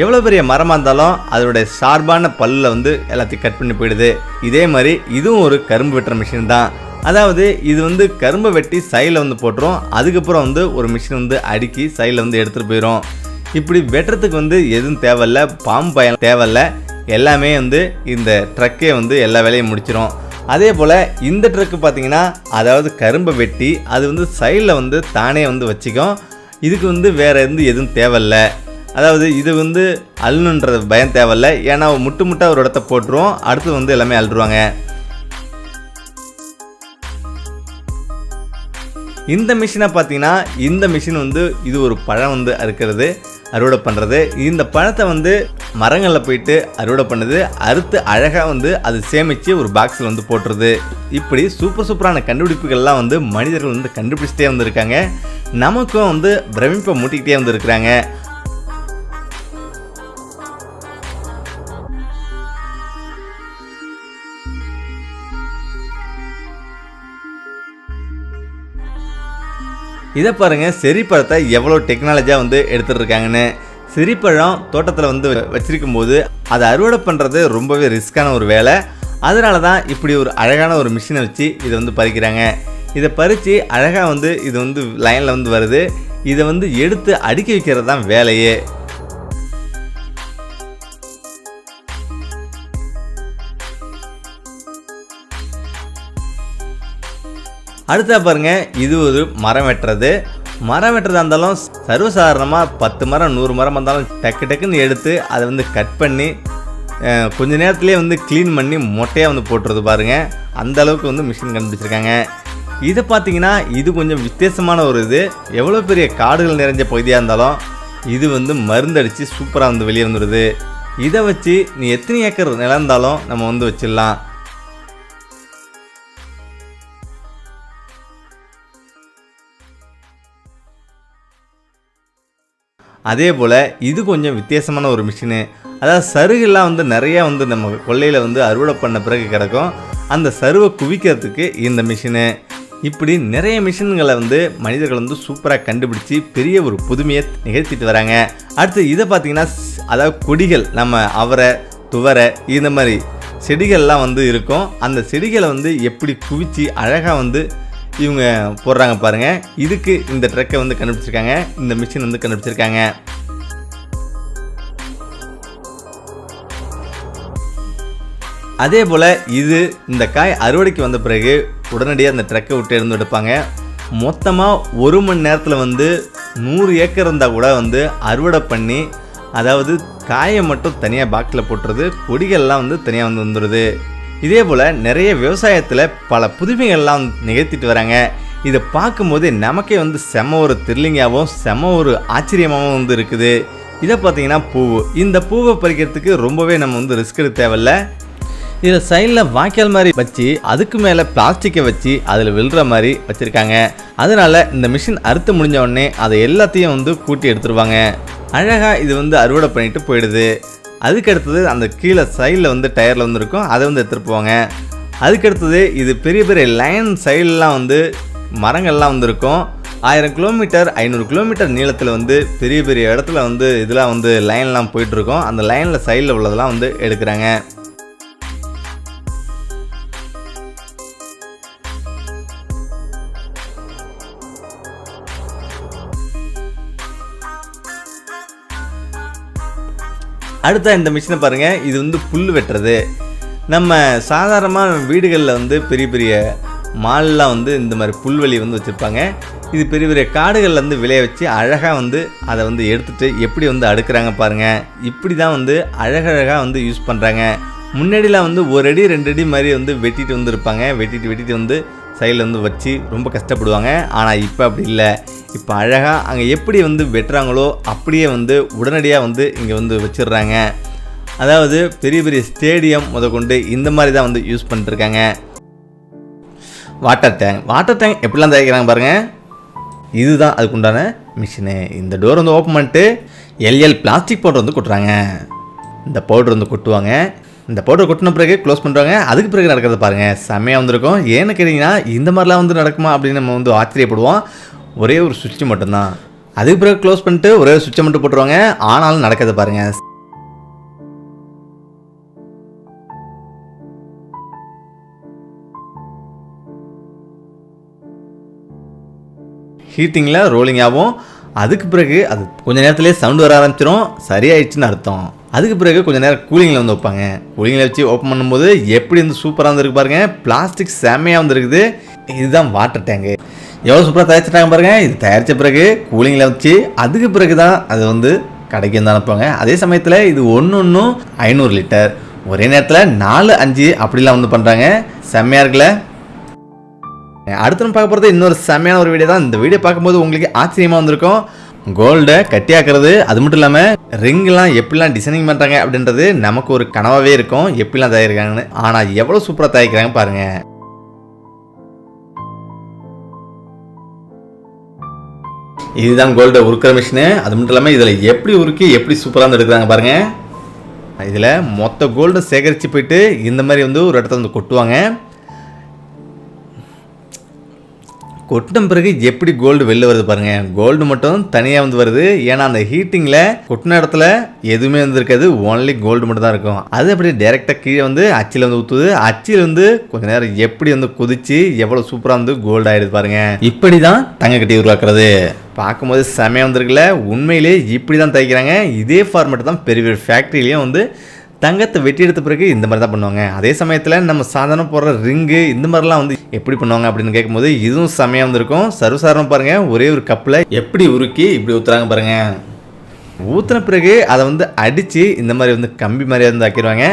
எவ்வளோ பெரிய மரமாக இருந்தாலும் அதோடைய ஷார்ப்பான பல்லில் வந்து எல்லாத்தையும் கட் பண்ணி போயிடுது. இதே மாதிரி இதுவும் ஒரு கரும்பு வெட்டுற மிஷின் தான். அதாவது இது வந்து கரும்பை வெட்டி சைடில் வந்து போட்டுரும், அதுக்கப்புறம் வந்து ஒரு மிஷின் வந்து அடுக்கி சைடில் வந்து எடுத்துகிட்டு போயிடும். இப்படி வெட்டுறதுக்கு வந்து எதுவும் தேவையில்ல, பாம்பு பயம் தேவையில்ல, எல்லாமே வந்து இந்த ட்ரக்கே வந்து எல்லா வேலையும் முடிச்சிடும். அதே போல் இந்த ட்ரக்கு பார்த்திங்கன்னா அதாவது கரும்பை வெட்டி அது வந்து சைடில் வந்து தானே வந்து வச்சுக்கும். இதுக்கு வந்து வேறு எதுவும் தேவையில்ல. அதாவது இது வந்து அள்ளுன்ற பயம் தேவையில்ல, ஏன்னா முட்டு முட்டாக ஒரு இடத்த போட்டுரும், அடுத்து வந்து எல்லாமே அள்ளுருவாங்க. இந்த மிஷினை பார்த்தீங்கன்னா இந்த மிஷின் வந்து இது ஒரு பழம் வந்து அறுக்கிறது, அறுவடை பண்ணுறது. இந்த பழத்தை வந்து மரங்களில் போயிட்டு அறுவடை பண்ணுது, அறுத்து அழகாக வந்து அது சேமித்து ஒரு பாக்ஸில் வந்து போட்டுருது. இப்படி சூப்பரான கண்டுபிடிப்புகள்லாம் வந்து மனிதர்கள் வந்து கண்டுபிடிச்சிட்டே வந்துருக்காங்க. நமக்கும் வந்து பிரமிப்பை மூட்டிக்கிட்டே வந்துருக்குறாங்க. இதை பாருங்கள், செரிப்பழத்தை எவ்வளோ டெக்னாலஜியாக வந்து எடுத்துகிட்டு இருக்காங்கன்னு. செரிப்பழம் தோட்டத்தில் வந்து வச்சிருக்கும் போது அதை அறுவடை பண்ணுறது ரொம்பவே ரிஸ்க்கான ஒரு வேலை. அதனால தான் இப்படி ஒரு அழகான ஒரு மிஷினை வச்சு இதை வந்து பறிக்கிறாங்க. இதை பறித்து அழகாக வந்து இது வந்து லைனில் வந்து வருது. இதை வந்து எடுத்து அடுக்கி வைக்கிறது தான் வேலையே. அடுத்தா பாருங்க, இது ஒரு மரம் வெட்டுறது. மரம் வெட்டுறதா இருந்தாலும் சர்வசாதாரணமாக 10 மரம் 100 மரம் இருந்தாலும் டக்குன்னு எடுத்து அதை வந்து கட் பண்ணி கொஞ்ச நேரத்துலேயே வந்து க்ளீன் பண்ணி மொட்டையாக வந்து போட்டுறது பாருங்கள். அந்த அளவுக்கு வந்து மிஷின் கண்டுபிடிச்சிருக்காங்க. இதை பார்த்தீங்கன்னா இது கொஞ்சம் வித்தியாசமான ஒரு இது. எவ்வளோ பெரிய காடுகள் நிறைஞ்ச பகுதியாக இருந்தாலும் இது வந்து மருந்தடித்து சூப்பராக வந்து வெளியே வந்துடுது. இதை வச்சு நீ எத்தனை ஏக்கர் நிலம் இருந்தாலும் நம்ம வந்து வச்சிடலாம். அதே போல் இது கொஞ்சம் வித்தியாசமான ஒரு மிஷினு. அதாவது சருகுலாம் வந்து நிறையா வந்து நம்ம கொள்ளையில் வந்து அறுவடை பண்ண பிறகு கிடக்கும். அந்த சருவை குவிக்கிறதுக்கு இந்த மிஷினு. இப்படி நிறைய மிஷின்களை வந்து மனிதர்கள் வந்து சூப்பராக கண்டுபிடிச்சி பெரிய ஒரு புதுமையை நிகழ்த்திட்டு வராங்க. அடுத்து இதை பார்த்திங்கன்னா அதாவது கொடிகள், நம்ம அவரை துவரை இந்த மாதிரி செடிகள்லாம் வந்து இருக்கும். அந்த செடிகளை வந்து எப்படி குவிச்சு அழகாக வந்து இவங்க போடுறாங்க பாருங்கள். இதுக்கு இந்த ட்ரக்கை வந்து கண்டுபிடிச்சிருக்காங்க, இந்த மிஷின் வந்து கண்டுபிடிச்சிருக்காங்க. அதே போல் இது இந்த காய் அறுவடைக்கு வந்த பிறகு உடனடியாக அந்த ட்ரக்கை விட்டு இருந்து எடுப்பாங்க. மொத்தமாக 1 மணி நேரத்தில் வந்து 100 ஏக்கர் இருந்தால் கூட வந்து அறுவடை பண்ணி, அதாவது காயை மட்டும் தனியாக பாக்ஸில் போட்டுறது, கொடிகள்லாம் வந்து தனியாக வந்து வந்துடுது. இதே போல் நிறைய விவசாயத்தில் பல புதுமைகள்லாம் நிகழ்த்திட்டு வராங்க. இதை பார்க்கும்போது நமக்கே வந்து செம ஒரு த்ரில்லிங்காகவும் செம ஒரு ஆச்சரியமாகவும் வந்து இருக்குது. இதை பார்த்தீங்கன்னா பூவு. இந்த பூவை பறிக்கிறதுக்கு ரொம்பவே நம்ம வந்து ரிஸ்க் எடுக்க தேவையில்ல. இதில் சைடில் வாய்க்கால் மாதிரி வச்சு அதுக்கு மேலே பிளாஸ்டிக்கை வச்சு அதில் விழுற மாதிரி வச்சுருக்காங்க. அதனால் இந்த மிஷின் அறுத்து முடிஞ்ச உடனே அதை எல்லாத்தையும் வந்து கூட்டி எடுத்துருவாங்க. அழகாக இது வந்து அறுவடை பண்ணிட்டு போயிடுது. அதுக்கடுத்தது அந்த கீழே சைடில் வந்து டயரில் வந்து இருக்கும், அதை வந்து எடுத்துகிட்டு போவாங்க. அதுக்கடுத்தது இது பெரிய பெரிய லைன் சைட்லாம் வந்து மரங்கள்லாம் வந்து இருக்கும். 1000 கிலோமீட்டர் 500 கிலோமீட்டர் நீளத்தில் வந்து பெரிய பெரிய இடத்துல வந்து இதெல்லாம் வந்து லைன்லாம் போயிட்டுருக்கோம். அந்த லைனில் சைடில் உள்ளதெல்லாம் வந்து எடுக்கிறாங்க. அடுத்த இந்த மிஷினை பாருங்கள், இது வந்து புல் வெட்டுறது. நம்ம சாதாரணமாக வீடுகளில் வந்து பெரிய பெரிய மால்லாம் வந்து இந்த மாதிரி புல்வெளி வந்து வச்சுருப்பாங்க. இது பெரிய பெரிய காடுகளில் வந்து விளைய வச்சு அழகாக வந்து அதை வந்து எடுத்துகிட்டு எப்படி வந்து அடுக்கிறாங்க பாருங்கள். இப்படி தான் வந்து அழகழகாக வந்து யூஸ் பண்ணுறாங்க. முன்னாடிலாம் வந்து 1 அடி 2 அடி மாதிரி வந்து வெட்டிட்டு வந்து இருப்பாங்க. வெட்டிட்டு வந்து சைடில் வந்து வச்சு ரொம்ப கஷ்டப்படுவாங்க. ஆனால் இப்போ அப்படி இல்லை. இப்போ அழகாக அங்கே எப்படி வந்து வெட்டுறாங்களோ அப்படியே வந்து உடனடியாக வந்து இங்கே வந்து வச்சிடுறாங்க. அதாவது பெரிய பெரிய ஸ்டேடியம் முதற்கொண்டு இந்த மாதிரி தான் வந்து யூஸ் பண்ணிட்டுருக்காங்க. வாட்டர் டேங்க் எப்படிலாம் தயாரிக்கிறாங்க பாருங்கள். இதுதான் அதுக்குண்டான மிஷினு. இந்த டோர் வந்து ஓப்பன் பண்ணிட்டு எல்எல் பிளாஸ்டிக் பவுடர் வந்து கொட்டுறாங்க. இந்த பவுடர் வந்து கொட்டுவாங்க. இந்த பவுடர் கொட்டின பிறகு க்ளோஸ் பண்ணுறாங்க. அதுக்கு பிறகு நடக்கிறத பாருங்கள், செம்மையாக வந்திருக்கும். ஏன்னு கேட்டிங்கன்னா இந்த மாதிரிலாம் வந்து நடக்குமா அப்படின்னு நம்ம வந்து ஆச்சரியப்படுவோம். ஒரே ஒரு சுவிட்ச் மட்டும்தான். அதுக்கு பிறகு க்ளோஸ் பண்ணிட்டு ஒரே ஒரு சுவிட்சை மட்டும் போட்டுருவாங்க. ஆனாலும் நடக்கிறத பாருங்கள். ஹீட்டிங்கில் ரோலிங் ஆகும். அதுக்கு பிறகு அது கொஞ்சம் நேரத்துலேயே சவுண்டு வர ஆரம்பிச்சிடும். சரியாயிடுச்சுன்னு அர்த்தம். அதுக்கு பிறகு கொஞ்சம் நேரம் கூலிங்கில் வந்து வைப்பாங்க. கூலிங்கில் வச்சு ஓப்பன் பண்ணும்போது எப்படி வந்து சூப்பராக வந்துருக்கு பாருங்கள். பிளாஸ்டிக் செம்மையாக வந்துருக்குது. இதுதான் வாட்டர் டேங்கு. எவ்வளோ சூப்பராக தயாரிச்சிட்டாங்க பாருங்கள். இது தயாரித்த பிறகு கூலிங்கில் வச்சு அதுக்கு பிறகு தான் அது வந்து கடைக்கு வந்து அனுப்புவாங்க. அதே சமயத்தில் இது ஒன்றும் 500 லிட்டர் ஒரே நேரத்தில் 4-5 அப்படிலாம் வந்து பண்ணுறாங்க. செம்மையாக இருக்குல்ல. அடுத்து நம்ம பார்க்க போகிறது இன்னொரு செம்மையான ஒரு வீடியோ தான். இந்த வீடியோ பார்க்கும்போது உங்களுக்கு ஆச்சரியமாக வந்திருக்கும். கோல்டை கட்டியாக்குறது, அது மட்டும் இல்லாமல் ரிங்லாம் எப்படிலாம் டிசைனிங் பண்ணுறாங்க அப்படின்றது நமக்கு ஒரு கனவாகவே இருக்கும், எப்படிலாம் தயாரிக்கிறாங்கன்னு. ஆனால் எவ்வளோ சூப்பராக தயாரிக்கிறாங்க பாருங்கள். இதுதான் கோல்டை உருக்கிற மிஷினு. அது மட்டும் இல்லாமல் இதில் எப்படி உருக்கி எப்படி சூப்பராக வந்து எடுக்கிறாங்க பாருங்கள். இதில் மொத்த கோல்டை சேகரித்து போயிட்டு இந்த மாதிரி வந்து ஒரு இடத்துல வந்து கொட்டுவாங்க. கொட்டின பிறகு எப்படி கோல்டு வெளில வருது பாருங்கள். கோல்டு மட்டும் தனியாக வந்து வருது. ஏன்னா அந்த ஹீட்டிங்கில் கொட்டின இடத்துல எதுவுமே வந்து இருக்காது, ஓன்லி கோல்டு மட்டும் தான் இருக்கும். அது அப்படி டைரெக்டாக கீழே வந்து அச்சில் வந்து ஊற்றுது. அச்சில் வந்து கொஞ்சம் நேரம் எப்படி வந்து கொதிச்சு எவ்வளோ சூப்பராக வந்து கோல்டு ஆகிடுது பாருங்கள். இப்படி தான் தங்க கட்டி உருவாக்குறது. பார்க்கும்போது செமையாக வந்துருக்குல்ல. உண்மையிலே இப்படி தான் தைக்கிறாங்க. இதே ஃபார்மேட் தான் பெரிய பெரிய ஃபேக்ட்ரிலையும் வந்து தங்கத்தை வெட்டி எடுத்த பிறகு இந்த மாதிரி தான் பண்ணுவாங்க. அதே சமயத்தில் நம்ம சாதாரண போடுற ரிங்கு இந்த மாதிரிலாம் வந்து எப்படி பண்ணுவாங்க அப்படின்னு கேட்கும்போது இதுவும் செமையாக வந்துருக்கும். சர்வசாதாரணம் பாருங்கள், ஒரே ஒரு கப்பில் எப்படி உருக்கி இப்படி ஊற்றுறாங்க பாருங்கள். ஊற்றின பிறகு அதை வந்து அடித்து இந்த மாதிரி வந்து கம்பி மாதிரியாக வந்து ஆக்கிடுவாங்க.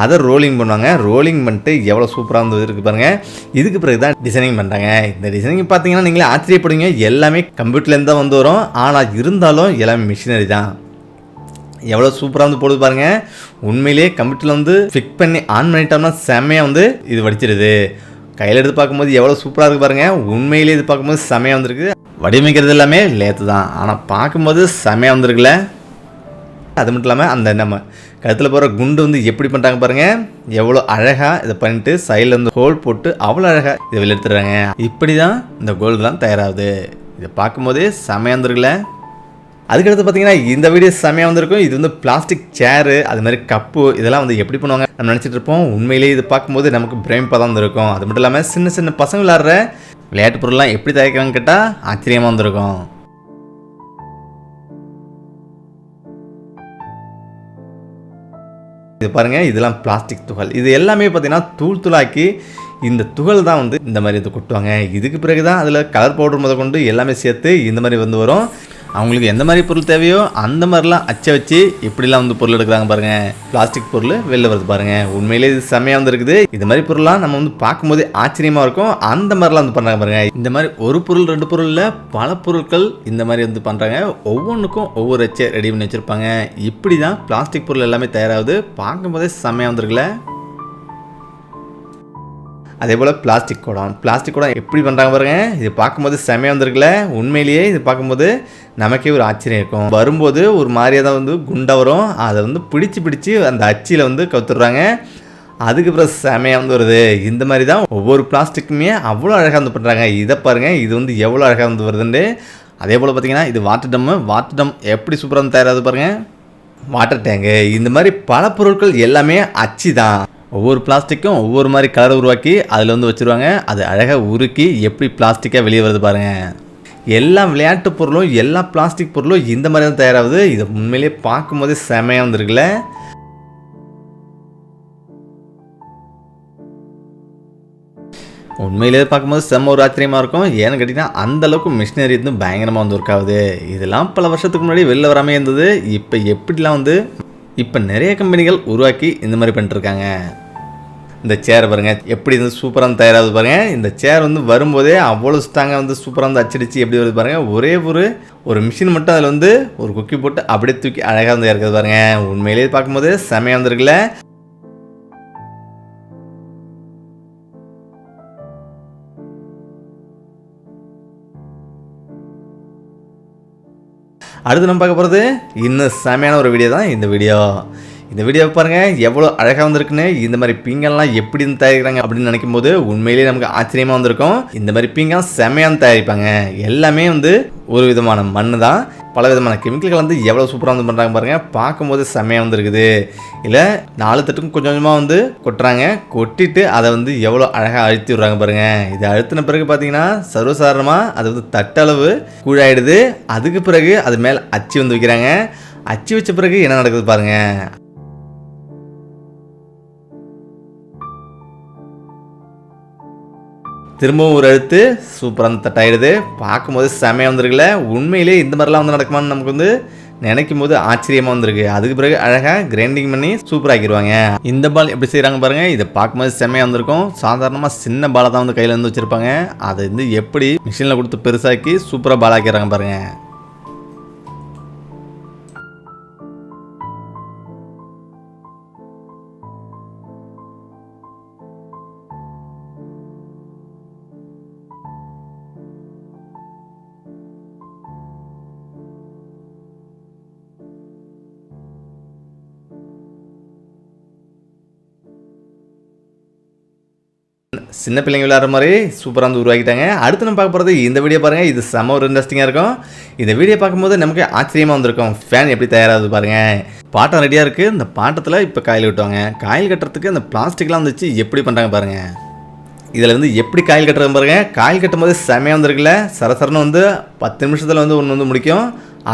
அதை ரோலிங் பண்ணுவாங்க. ரோலிங் பண்ணிட்டு எவ்வளோ சூப்பராக வந்து இருக்குது பாருங்கள். இதுக்கு பிறகு தான் டிசைனிங் பண்ணுறாங்க. இந்த டிசைனிங் பார்த்தீங்கன்னா நீங்களே ஆச்சரியப்படுவீங்க. எல்லாமே கம்ப்யூட்டர்லேருந்து தான் வந்து வரும். ஆனால் இருந்தாலும் எல்லாமே மிஷினரி தான். எவ்வளோ சூப்பராக வந்து போடுது பாருங்கள். உண்மையிலேயே கம்ப்யூட்டரில் வந்து ஃபிக்ஸ் பண்ணி ஆன் பண்ணிட்டோம்னா செம்மையாக வந்து இது வடிச்சிடுது. கையில் எடுத்து பார்க்கும்போது எவ்வளோ சூப்பராக இருக்குது பாருங்கள். உண்மையிலேயே இது பார்க்கும்போது செம்மையாக வந்துருக்கு. வடிவமைக்கிறது எல்லாமே லேத்து தான், ஆனால் பார்க்கும்போது செம்மையாக வந்துருக்குல்ல. அது மட்டும் இல்லாமல் அந்த நம்ம கழுத்தில் போகிற குண்டு வந்து எப்படி பண்ணுறாங்க பாருங்கள். எவ்வளோ அழகாக இதை பண்ணிட்டு சைடில் வந்து ஹோல் போட்டு அவ்வளோ அழகாக இதை வெளில எடுத்துடுறாங்க. இப்படி தான் இந்த கோல்டுலாம் தயாராகுது. இதை பார்க்கும்போதே செம்மையாக வந்துருக்குல்ல. அதுக்கடுத்து பார்த்தீங்கன்னா இந்த வீடியோ செம்மையாக வந்திருக்கும். இது வந்து பிளாஸ்டிக் சேரு, அது மாதிரி கப்பு, இதெல்லாம் வந்து எப்படி பண்ணுவாங்க நம்ம நினச்சிட்டு இருப்போம். உண்மையிலேயே இது பார்க்கும்போது நமக்கு பிரமிப்பாக தான் வந்திருக்கும். அது மட்டும் இல்லாமல் சின்ன சின்ன பசங்க விளாட்ற விளையாட்டு பொருள்லாம் எப்படி தயாரிக்கிறாங்கன்னு கேட்டால் ஆச்சரியமாக வந்திருக்கும். இது பாருங்கள், இதெல்லாம் பிளாஸ்டிக் துகள். இது எல்லாமே பார்த்தீங்கன்னா தூள் தூளாக்கி இந்த துகள் தான் வந்து இந்த மாதிரி இது கொட்டுவாங்க. இதுக்கு பிறகு தான் அதில் கலர் பவுடர் முத கொண்டு எல்லாமே சேர்த்து இந்த மாதிரி வந்து வரும். அவங்களுக்கு எந்த மாதிரி பொருள் தேவையோ அந்த மாதிரிலாம் அச்சை வச்சு இப்படிலாம் வந்து பொருள் எடுக்கிறாங்க பாருங்கள். பிளாஸ்டிக் பொருள் வெளில வருது பாருங்கள். உண்மையிலே இது செம்மையாக வந்துருக்குது. இது மாதிரி பொருள்லாம் நம்ம வந்து பார்க்கும்போதே ஆச்சரியமாக இருக்கும். அந்த மாதிரிலாம் வந்து பண்ணுறாங்க பாருங்கள். இந்த மாதிரி ஒரு பொருள் 2 பொருளில் பல பொருட்கள் இந்த மாதிரி வந்து பண்ணுறாங்க. ஒவ்வொன்றுக்கும் ஒவ்வொரு அச்சை ரெடி பண்ணி வச்சுருப்பாங்க. இப்படி தான் பிளாஸ்டிக் பொருள் எல்லாமே தயாராகுது. பார்க்கும்போதே செம்மையாக வந்துருக்குல்ல. அதே போல் பிளாஸ்டிக் குடம் எப்படி பண்ணுறாங்க பாருங்கள். இது பார்க்கும்போது செம்மையாக வந்திருக்குல்ல. உண்மையிலேயே இது பார்க்கும்போது நமக்கே ஒரு ஆச்சரியம் இருக்கும். வரும்போது ஒரு மாதிரியாக தான் வந்து குண்டாக வரும். அதை வந்து பிடிச்சி அந்த அச்சியில் வந்து கவுத்துடுறாங்க. அதுக்கு பிறகு செம்மையாக வந்து வருது. இந்த மாதிரி தான் ஒவ்வொரு பிளாஸ்டிக்குமே அவ்வளோ அழகாக வந்து பண்ணுறாங்க. இதை பாருங்கள், இது வந்து எவ்வளோ அழகாக வந்து வருதுன்னு. அதே போல் பார்த்தீங்கன்னா இது வாட்டர் டம் எப்படி சூப்பராக வந்து தயாராகுது பாருங்கள். வாட்டர் டேங்கு, இந்த மாதிரி பல பொருட்கள் எல்லாமே அச்சு தான். ஒவ்வொரு பிளாஸ்டிக்கும் ஒவ்வொரு மாதிரி கலர் உருவாக்கி அதில் வந்து வச்சுருவாங்க. அது அழகாக உருக்கி எப்படி பிளாஸ்டிக்காக வெளியே வருது பாருங்கள். எல்லா விளையாட்டு பொருளும் எல்லா பிளாஸ்டிக் பொருளும் இந்த மாதிரி தான் தயாராகுது. இதை உண்மையிலேயே பார்க்கும்போதே செமையாக வந்துருக்குல்ல. உண்மையிலேயே பார்க்கும்போது செம்ம ஒரு ஆச்சரியமாக இருக்கும். ஏன்னு கேட்டிங்கன்னா அந்தளவுக்கு மிஷினரி வந்து பயங்கரமாக வந்து ஒர்க் ஆகுது. இதெல்லாம் பல வருஷத்துக்கு முன்னாடி வெளில வராமல் இருந்தது. இப்போ எப்படிலாம் வந்து இப்போ நிறைய கம்பெனிகள் உருவாக்கி இந்த மாதிரி பண்ணிட்டுருக்காங்க. இந்த சேர் பாருங்கள் எப்படி வந்து சூப்பராக தயாராகுது பாருங்கள். இந்த சேர் வந்து வரும்போதே அவ்வளோ ஸ்ட்ராங்காக வந்து சூப்பராக வந்து அச்சடிச்சு எப்படி வருது பாருங்கள். ஒரே ஒரு மிஷின் மட்டும் அதில் வந்து ஒரு குக்கி போட்டு அப்படியே தூக்கி அழகாக வந்து இறக்குது பாருங்கள். உண்மையிலேயே பார்க்கும்போது செமையாக வந்துருக்குல்ல. அடுத்து நம்ம பார்க்க போகிறது இன்னும் செமையான ஒரு வீடியோ தான் இந்த வீடியோ. இந்த வீடியோ பாருங்க எவ்வளோ அழகாக வந்திருக்குன்னு. இந்த மாதிரி பீங்கான்லாம் எப்படி தயாரிக்கிறாங்க அப்படின்னு நினைக்கும் போது உண்மையிலேயே நமக்கு ஆச்சரியமாக வந்திருக்கும். இந்த மாதிரி பீங்கான் செமையாக தயாரிப்பாங்க. எல்லாமே வந்து ஒரு விதமான மண் தான், பல விதமான கெமிக்கல்கள் வந்து எவ்வளோ சூப்பராக வந்து பண்ணுறாங்க பாருங்கள். பார்க்கும்போது செம்மையாக வந்துருக்குது. இல்லை 4 தட்டுக்கும் கொஞ்சம் கொஞ்சமாக வந்து கொட்டுறாங்க. கொட்டிட்டு அதை வந்து எவ்வளோ அழகாக அழுத்தி விட்றாங்க பாருங்கள். இது அழுத்தின பிறகு பார்த்தீங்கன்னா சர்வசாதாரணமாக அது வந்து தட்டளவு கூழாயிடுது. அதுக்கு பிறகு அது மேலே அச்சு வந்து வைக்கிறாங்க. அச்சு வச்ச பிறகு என்ன நடக்குது பாருங்கள். திரும்பவும் ஒரு அழுத்து சூப்பராக தட்டாயிடுது. பார்க்கும்போது செமையாக வந்துருக்குல்ல. உண்மையிலே இந்த மாதிரிலாம் வந்து நடக்குமான்னு நமக்கு வந்து நினைக்கும் போது ஆச்சரியமாக வந்திருக்கு. அதுக்கு பிறகு அழகாக கிரைண்டிங் பண்ணி சூப்பராகிடுவாங்க. இந்த பால் எப்படி செய்கிறாங்க பாருங்கள். இதை பார்க்கும்போது செம்மையாக வந்திருக்கும். சாதாரணமாக சின்ன பாலை தான் வந்து கையில் வந்து வச்சுருப்பாங்க. அதை வந்து எப்படி மிஷினில் கொடுத்து பெருசாக்கி சூப்பராக பால் ஆக்கிறாங்க பாருங்கள். சின்ன பிள்ளைங்க விளையாடுற மாதிரி சூப்பராக வந்து உருவாக்கிட்டாங்க. அடுத்து நம்ம பார்க்க போகிறது இந்த வீடியோ பாருங்கள். இது செம ஒரு இன்ட்ரெஸ்டிங்காக இருக்கும். இந்த வீடியோ பார்க்கும்போது நமக்கு ஆச்சரியமாக வந்திருக்கும். ஃபேன் எப்படி தயாராகுது பாருங்கள். பாட்டம் ரெடியாக இருக்குது. இந்த பாட்டத்தில் இப்போ காயில் கட்டுவாங்க. காயில் கட்டுறதுக்கு அந்த பிளாஸ்டிக்லாம் வந்துச்சு எப்படி பண்ணுறாங்க பாருங்கள். இதில் வந்து எப்படி காயில் கட்டுறது பாருங்கள். காயில் கட்டும் போது செமையாக வந்துருக்குல்ல. சரசரன்னு வந்து 10 நிமிஷத்தில் வந்து ஒன்று வந்து முடிக்கும்.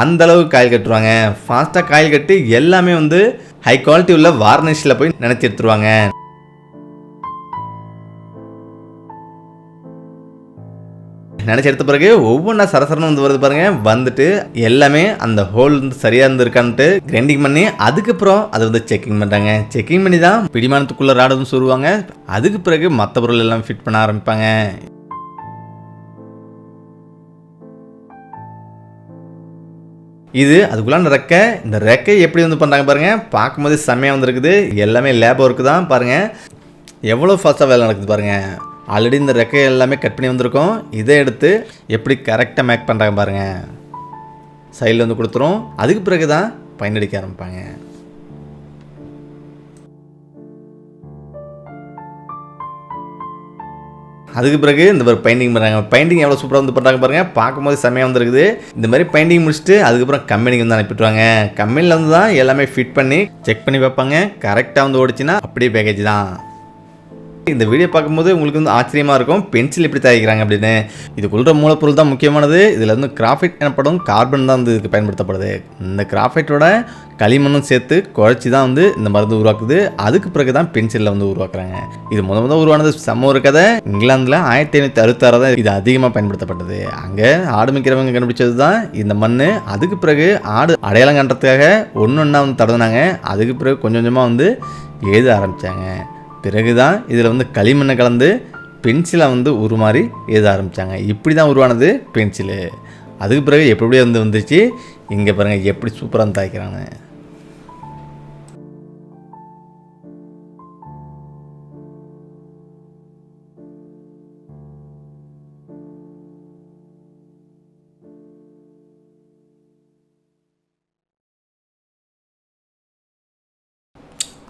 அந்த அளவுக்கு காயில் கட்டுருவாங்க. ஃபாஸ்ட்டாக காயில் கட்டி எல்லாமே வந்து ஹை குவாலிட்டி உள்ள வார்னிஷில் போய் நினச்சி எடுத்துருவாங்க. நினச்சி எடுத்த பிறகு ஒவ்வொன்றா சரசரன்னு வந்து வருது பாருங்கள். வந்துட்டு எல்லாமே அந்த ஹோல் வந்து சரியாக இருந்திருக்கான்ட்டு கிரைண்டிங் பண்ணி அதுக்கப்புறம் அதை வந்து செக்கிங் பண்ணுறாங்க. செக்கிங் பண்ணி தான் பிடிமானத்துக்குள்ளே ராடு வந்து சொல்லுவாங்க. அதுக்கு பிறகு மற்ற பொருள் எல்லாம் ஃபிட் பண்ண ஆரம்பிப்பாங்க. இது அதுக்குள்ளான ரெக்கை. இந்த ரெக்கை எப்படி வந்து பண்ணுறாங்க பாருங்கள். பார்க்கும்போது செம்மையாக வந்துருக்குது. எல்லாமே லேப் ஒர்க்கு தான் பாருங்கள். எவ்வளோ ஃபாஸ்ட்டாக வேலை நடக்குது பாருங்கள். ஆல்ரெடி இந்த ரெக்கை எல்லாமே கட் பண்ணி வந்திருக்கோம். இதை எடுத்து எப்படி கரெக்டாக மேக் பண்ணுறாங்க பாருங்கள். சைடில் வந்து கொடுத்துரும். அதுக்கு பிறகு தான் பயனடிக்க ஆரம்பிப்பாங்க. அதுக்கு பிறகு இந்த மாதிரி பெயிண்டிங் பண்ணுறாங்க. பெயிண்டிங் எவ்வளோ சூப்பராக வந்து பண்ணுறாங்க பாருங்கள். பார்க்கும்போது செம்மையாக வந்துருக்குது. இந்த மாதிரி பெயிண்டிங் முடிச்சுட்டு அதுக்கப்புறம் கம்பெனிக்கு வந்து அனுப்பிட்டுருவாங்க. கம்பெனியில் வந்து தான் எல்லாமே ஃபிட் பண்ணி செக் பண்ணி வைப்பாங்க. கரெக்டாக வந்து ஓடிச்சுன்னா அப்படியே பேக்கேஜ் தான். இந்த வீடியோ பார்க்கும்போது உங்களுக்கு வந்து ஆச்சரியமாக இருக்கும். பென்சில் எப்படி தயாரிக்கிறாங்க அப்படின்னு. இதுக்குள்ள மூலப்பொருள் தான் முக்கியமானது. இதில் வந்து கிராஃபைட் எனப்படும் கார்பன் தான் வந்து இதுக்கு பயன்படுத்தப்படுது. இந்த கிராஃபைட்டோட களிமண்ணும் சேர்த்து குழச்சி தான் வந்து இந்த மருந்து உருவாக்குது. அதுக்கு பிறகு தான் பென்சிலில் வந்து உருவாக்குறாங்க. இது முதல் உருவானது செம்ம ஒரு கதை. இங்கிலாந்தில் 1566 தான் இது அதிகமாக பயன்படுத்தப்பட்டது. அங்கே ஆடு மிக்கிறவங்க கண்டுபிடிச்சது தான் இந்த மண். அதுக்கு பிறகு ஆடு அடையாளம் கண்டுறதுக்காக ஒன்று ஒன்றா வந்து தடவினாங்க. அதுக்கு பிறகு கொஞ்சம் கொஞ்சமாக வந்து எழுத ஆரம்பித்தாங்க. பிறகு தான் இதில் வந்து களிமண்ணை கலந்து பென்சிலை வந்து உருமாறி எழுத ஆரம்பித்தாங்க. இப்படி தான் உருவானது பென்சிலு. அதுக்கு பிறகு எப்படி வந்து வந்துச்சு. இங்கே பாருங்கள் எப்படி சூப்பராக வந்து தாய்க்கிறாங்க.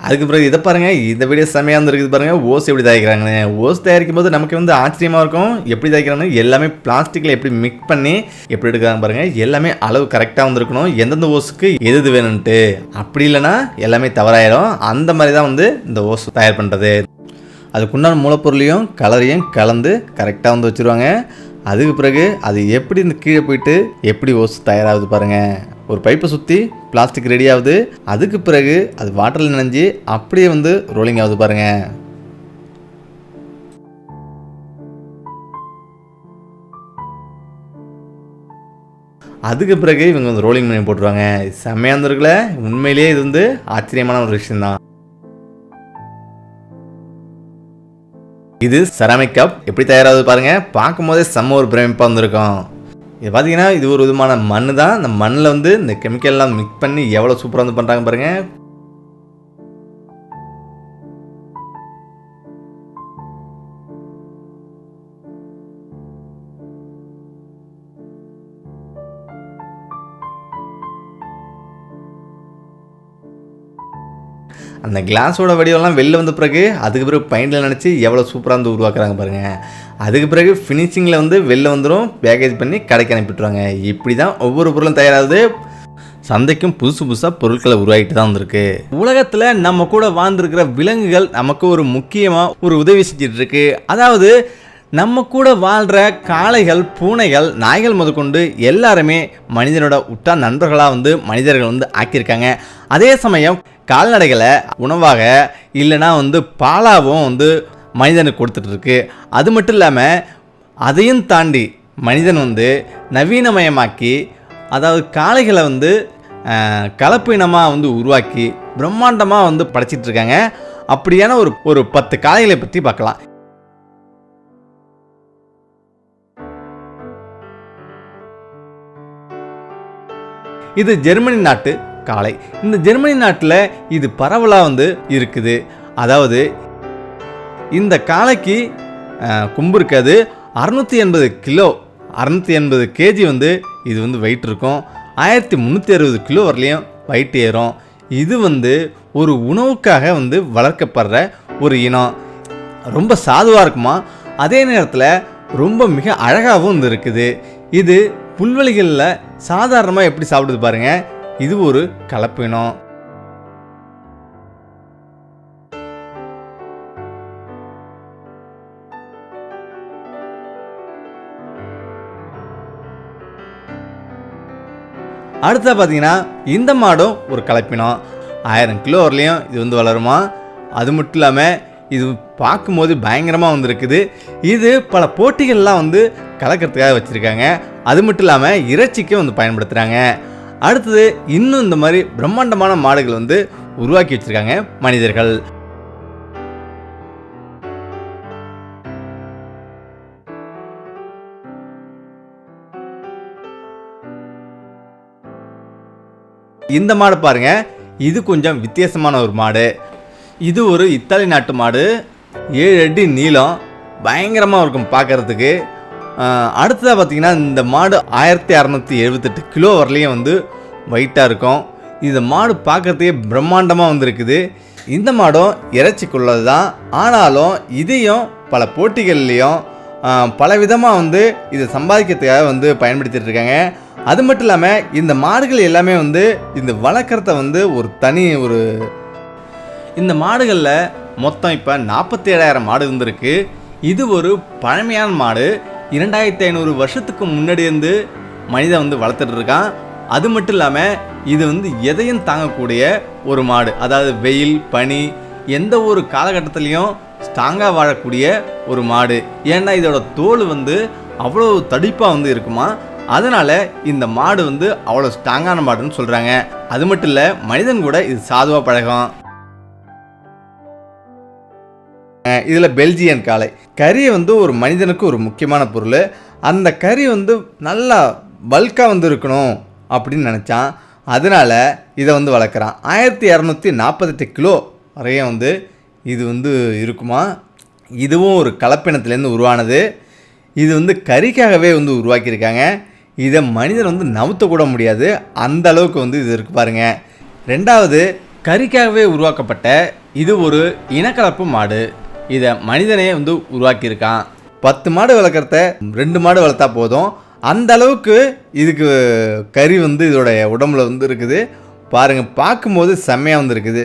அதுக்கு பிறகு இதை பாருங்கள். இந்த வீடியோ செம்மையாக வந்துருக்குது பாருங்கள். ஓஸ் எப்படி தயாரிக்கிறாங்கன்னு. ஓஸ் தயாரிக்கும் போது நமக்கு வந்து ஆச்சரியமாக இருக்கும். எப்படி தயாரிக்கிறாங்கன்னு. எல்லாமே பிளாஸ்டிக்கில் எப்படி மிக்ஸ் பண்ணி எப்படி எடுக்கிறாங்க பாருங்கள். எல்லாமே அளவு கரெக்டாக வந்துருக்கணும். எந்தெந்த ஓஸுக்கு எது வேணும்ன்ட்டு. அப்படி இல்லைன்னா எல்லாமே தவறாயிடும். அந்த மாதிரி தான் வந்து இந்த ஓஸ் தயார் பண்ணுறது. அதுக்குண்டான மூலப்பொருளையும் கலரையும் கலந்து கரெக்டாக வந்து வச்சுருவாங்க. அதுக்கு பிறகு அது எப்படி இந்த கீழே போயிட்டு எப்படி ஓஸ் தயாராகுது பாருங்கள். ஒரு பைப்பை சுற்றி பிளாஸ்டிக் ரெடி ஆகுது. அதுக்கு பிறகு அது வாட்டரில் நனைஞ்சி அப்படியே வந்து ரோலிங் ஆகுது பாருங்கள். அதுக்கு பிறகு இவங்க வந்து ரோலிங் பண்ணி போட்டுருவாங்க. செம்மையாக இருந்திருக்குல்ல. உண்மையிலேயே இது வந்து ஆச்சரியமான ஒரு விஷயம்தான். இது செராமிக் கப் எப்படி தயாராகுது பாருங்கள். பார்க்கும்போதே செம்ம ஒரு பிரமிப்பாக வந்திருக்கும். இது பார்த்தீங்கன்னா இது ஒரு விதமான மண் தான். இந்த மண்ணில் வந்து இந்த கெமிக்கல்லாம் மிக்ஸ் பண்ணி எவ்வளோ சூப்பராக வந்து பண்ணுறாங்க பாருங்கள். அந்த கிளாஸோட வடிவெல்லாம் வெளில வந்த பிறகு அதுக்கு பிறகு பெயிண்டில் நினச்சி எவ்வளோ சூப்பராக வந்து உருவாக்குறாங்க பாருங்கள். அதுக்கு பிறகு ஃபினிஷிங்கில் வந்து வெளில வந்துடும், பேக்கேஜ் பண்ணி கடைக்கு அனுப்பிட்டுருவாங்க. இப்படி தான் ஒவ்வொரு பொருளும் தயாராகுது. சந்தைக்கும் புதுசாக பொருட்களை உருவாகிட்டு தான் வந்திருக்கு. உலகத்தில் நம்ம கூட வாழ்ந்துருக்கிற விலங்குகள் நமக்கு ஒரு முக்கியமாக ஒரு உதவி செஞ்சிட்டு இருக்கு. அதாவது நம்ம கூட வாழ்கிற காளைகள், பூனைகள், நாய்கள் முதற்கொண்டு எல்லாருமே மனிதனோட உட்டா நண்பர்களாக வந்து மனிதர்கள் வந்து ஆக்கியிருக்காங்க. அதே சமயம் கால்நடைகளை உணவாக இல்லைனா வந்து பாலாகவும் வந்து மனிதனுக்கு கொடுத்துட்ருக்கு. அது மட்டும் இல்லாமல் அதையும் தாண்டி மனிதன் வந்து நவீனமயமாக்கி, அதாவது காளைகளை வந்து கலப்பு இனமாக வந்து உருவாக்கி பிரம்மாண்டமாக வந்து படைச்சிட்ருக்காங்க. அப்படியான ஒரு 10 காளைகளை பற்றி பார்க்கலாம். இது ஜெர்மனி நாட்டு காளை. இந்த ஜெர்மனி நாட்டில் இது பரவலாக வந்து இருக்குது. அதாவது இந்த காளைக்கு கொம்பு இருக்காது. 680 கிலோ 680 கேஜி வந்து இது வந்து வெயிட் இருக்கும். 1360 கிலோ வரலையும் வெயிட் ஏறும். இது வந்து ஒரு உணவுக்காக வந்து வளர்க்கப்படுற ஒரு இனம். ரொம்ப சாதுவாக இருக்குமா, அதே நேரத்தில் ரொம்ப மிக அழகாகவும் வந்து இருக்குது. இது புல்வெளிகளில் சாதாரணமாக எப்படி சாப்பிடுது பாருங்கள். இது ஒரு கலப்பு இனம். அடுத்ததாக பார்த்தீங்கன்னா இந்த மாடும் ஒரு கலப்பினம். 1000 கிலோ வரலையும் இது வந்து வளருமா. அது மட்டும் இல்லாமல் இது பார்க்கும்போது பயங்கரமாக வந்துருக்குது. இது பல போட்டிகள்லாம் வந்து கலக்கிறதுக்காக வச்சுருக்காங்க. அது மட்டும் இல்லாமல் இறைச்சிக்கும் வந்து பயன்படுத்துகிறாங்க. அடுத்தது இன்னும் இந்த மாதிரி பிரம்மாண்டமான மாடுகள் வந்து உருவாக்கி வச்சுருக்காங்க மனிதர்கள். இந்த மாடு பாருங்க, இது கொஞ்சம் வித்தியாசமான ஒரு மாடு. இது ஒரு இத்தாலி நாட்டு மாடு. 7 அடி நீளம், பயங்கரமாக இருக்கும் பார்க்கறதுக்கு. அடுத்ததாக பார்த்தீங்கன்னா இந்த மாடு 1678 கிலோ வரலையும் வந்து வெயிட்டாக இருக்கும். இந்த மாடு பார்க்கறதுக்கே பிரம்மாண்டமாக வந்துருக்குது. இந்த மாடும் இறைச்சிக்குள்ளது தான். ஆனாலும் இதையும் பல போட்டிகள்லேயும் பல விதமாக வந்து இதை சம்பாதிக்கிறதுக்காக வந்து பயன்படுத்திட்டு இருக்காங்க. அது மட்டும் இல்லாமல் இந்த மாடுகள் எல்லாமே வந்து இந்த வளர்க்குறத வந்து ஒரு தனி ஒரு இந்த மாடுகளில் மொத்தம் இப்போ 47,000 மாடு இருந்திருக்கு. இது ஒரு பழமையான மாடு. 2500 வருஷத்துக்கு முன்னாடி வந்து மனிதன் வந்து வளர்த்துட்டு இருக்கான். அது மட்டும் இல்லாமல் இது வந்து எதையும் தாங்கக்கூடிய ஒரு மாடு. அதாவது வெயில், பனி, எந்த ஒரு காலகட்டத்திலையும் ஸ்ட்ராங்காக வாழக்கூடிய ஒரு மாடு. ஏன்னா இதோட தோல் வந்து அவ்வளோ தடிப்பாக வந்து இருக்குமா. அதனால் இந்த மாடு வந்து அவ்வளோ ஸ்ட்ராங்கான மாடுன்னு சொல்கிறாங்க. அது மட்டும் இல்லை, மனிதன் கூட இது சாதுவாக பழகும். இதில் பெல்ஜியன் காளை கறி வந்து ஒரு மனிதனுக்கு ஒரு முக்கியமான பொருள். அந்த கறி வந்து நல்லா பல்காக வந்து இருக்கணும் அப்படின்னு நினச்சான். அதனால் இதை வந்து வளர்க்குறான். 1248 கிலோ வரையும் வந்து இது வந்து இருக்குமா. இதுவும் ஒரு கலப்பினத்துலேருந்து உருவானது. இது வந்து கறிக்காகவே வந்து உருவாக்கியிருக்காங்க. இதை மனிதன் வந்து நவுத்த கூட முடியாது, அந்த அளவுக்கு வந்து இது இருக்கு பாருங்க. ரெண்டாவது, கறிக்காகவே உருவாக்கப்பட்ட இது ஒரு இனக்கலப்பு மாடு. இதை மனிதனே வந்து உருவாக்கியிருக்கான். 10 மாடு வளர்க்குறத 2 மாடு வளர்த்தா போதும், அந்த அளவுக்கு இதுக்கு கறி வந்து இதோடைய உடம்புல வந்து இருக்குது பாருங்க. பார்க்கும்போது செம்மையாக வந்து இருக்குது.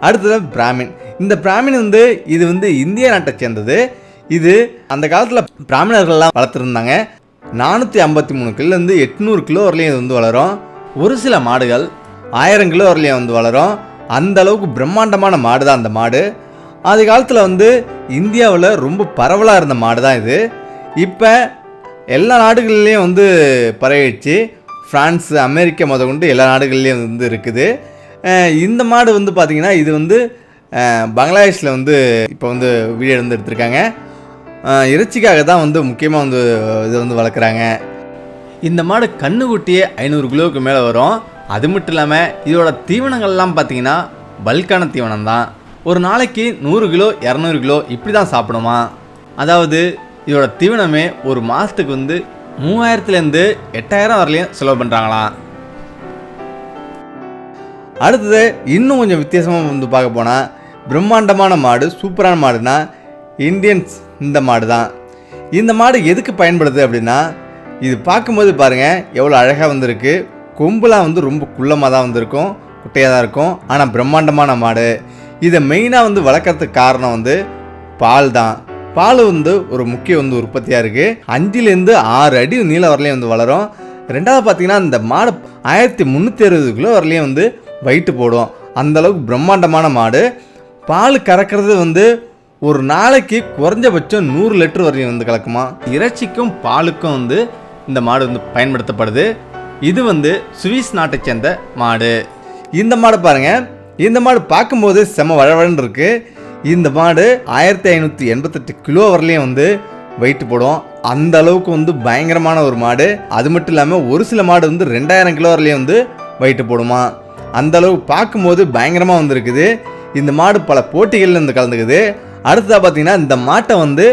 அடுத்தது பிராமின். இந்த பிராமின் வந்து இது வந்து இந்திய நாட்டை சேர்ந்தது. இது அந்த காலத்தில் பிராமணர்கள்லாம் வளர்த்துருந்தாங்க. 453 கிலோலேருந்து 800 கிலோ வரலையும் இது வந்து வளரும். ஒரு சில மாடுகள் 1000 கிலோ வரலையும் வந்து வளரும். அந்த அளவுக்கு பிரம்மாண்டமான மாடு தான் அந்த மாடு. ஆதி காலத்தில் வந்து இந்தியாவில் ரொம்ப பரவலாக இருந்த மாடு தான் இது. இப்போ எல்லா நாடுகள்லேயும் வந்து பரவிடுச்சு. ஃப்ரான்ஸ், அமெரிக்கா முதற்கொண்டு எல்லா நாடுகள்லேயும் வந்து இருக்குது. இந்த மாடு வந்து பார்த்திங்கன்னா இது வந்து பங்களாதேஷில் வந்து இப்போ வந்து வீடியோ வந்து எடுத்திருக்காங்க. இறைச்சிக்காக தான் வந்து முக்கியமாக வந்து இதை வந்து வளர்க்குறாங்க. இந்த மாடு கண்ணுக்குட்டியே 500 கிலோவுக்கு மேலே வரும். அது மட்டும் இல்லாமல் இதோட தீவனங்கள்லாம் பார்த்திங்கன்னா பல்கான தீவனம் தான். ஒரு நாளைக்கு 100 கிலோ 200 கிலோ இப்படி தான் சாப்பிடுமா. அதாவது இதோட தீவனமே ஒரு மாதத்துக்கு வந்து 3000லேருந்து 8000 வரலையும் செலவு பண்ணுறாங்களாம். அடுத்தது இன்னும் கொஞ்சம் வித்தியாசமாக வந்து பார்க்க போனால் பிரம்மாண்டமான மாடு, சூப்பரான மாடுனா இந்தியன்ஸ் இந்த மாடு தான். இந்த மாடு எதுக்கு பயன்படுது அப்படின்னா, இது பார்க்கும்போது பாருங்கள் எவ்வளோ அழகாக வந்துருக்கு. கொம்புலாம் வந்து ரொம்ப குள்ளமாக தான் வந்திருக்கும், குட்டையாக தான் இருக்கும். ஆனால் பிரம்மாண்டமான மாடு. இதை மெயினாக வந்து வளர்க்குறதுக்கு காரணம் வந்து பால் தான். பால் வந்து ஒரு முக்கிய வந்து உற்பத்தியாக இருக்குது. 5லேருந்து 6 அடி நீளம் வரலையும் வந்து வளரும். ரெண்டாவது பார்த்தீங்கன்னா இந்த மாடு 1360 கிலோ வரலையும் வந்து வெயிட்டு போடும். அந்தளவுக்கு பிரம்மாண்டமான மாடு. பால் கறக்கிறது வந்து ஒரு நாளைக்கு குறைஞ்சபட்சம் 100 லிட்டர் வரையும் வந்து கலக்குமா. இறைச்சிக்கும் பாலுக்கும் வந்து இந்த மாடு வந்து பயன்படுத்தப்படுது. இது வந்து சுவிஸ் நாட்டை சேர்ந்த மாடு. இந்த மாடு பாருங்கள், இந்த மாடு பார்க்கும்போது செம வழவழன்னு இருக்குது. இந்த மாடு 1588 கிலோ வரலையும் வந்து வெயிட்டு போடும். அந்த அளவுக்கு வந்து பயங்கரமான ஒரு மாடு. அது மட்டும் இல்லாமல் ஒரு சில மாடு வந்து 2000 கிலோ வரலையும் வந்து வெயிட்டு போடுமா. அந்த அளவுக்கு பார்க்கும்போது பயங்கரமாக வந்துருக்குது. இந்த மாடு பல போட்டிகளில் வந்து கலந்துக்குது. அடுத்ததாக பார்த்தீங்கன்னா இந்த மாட்டை வந்து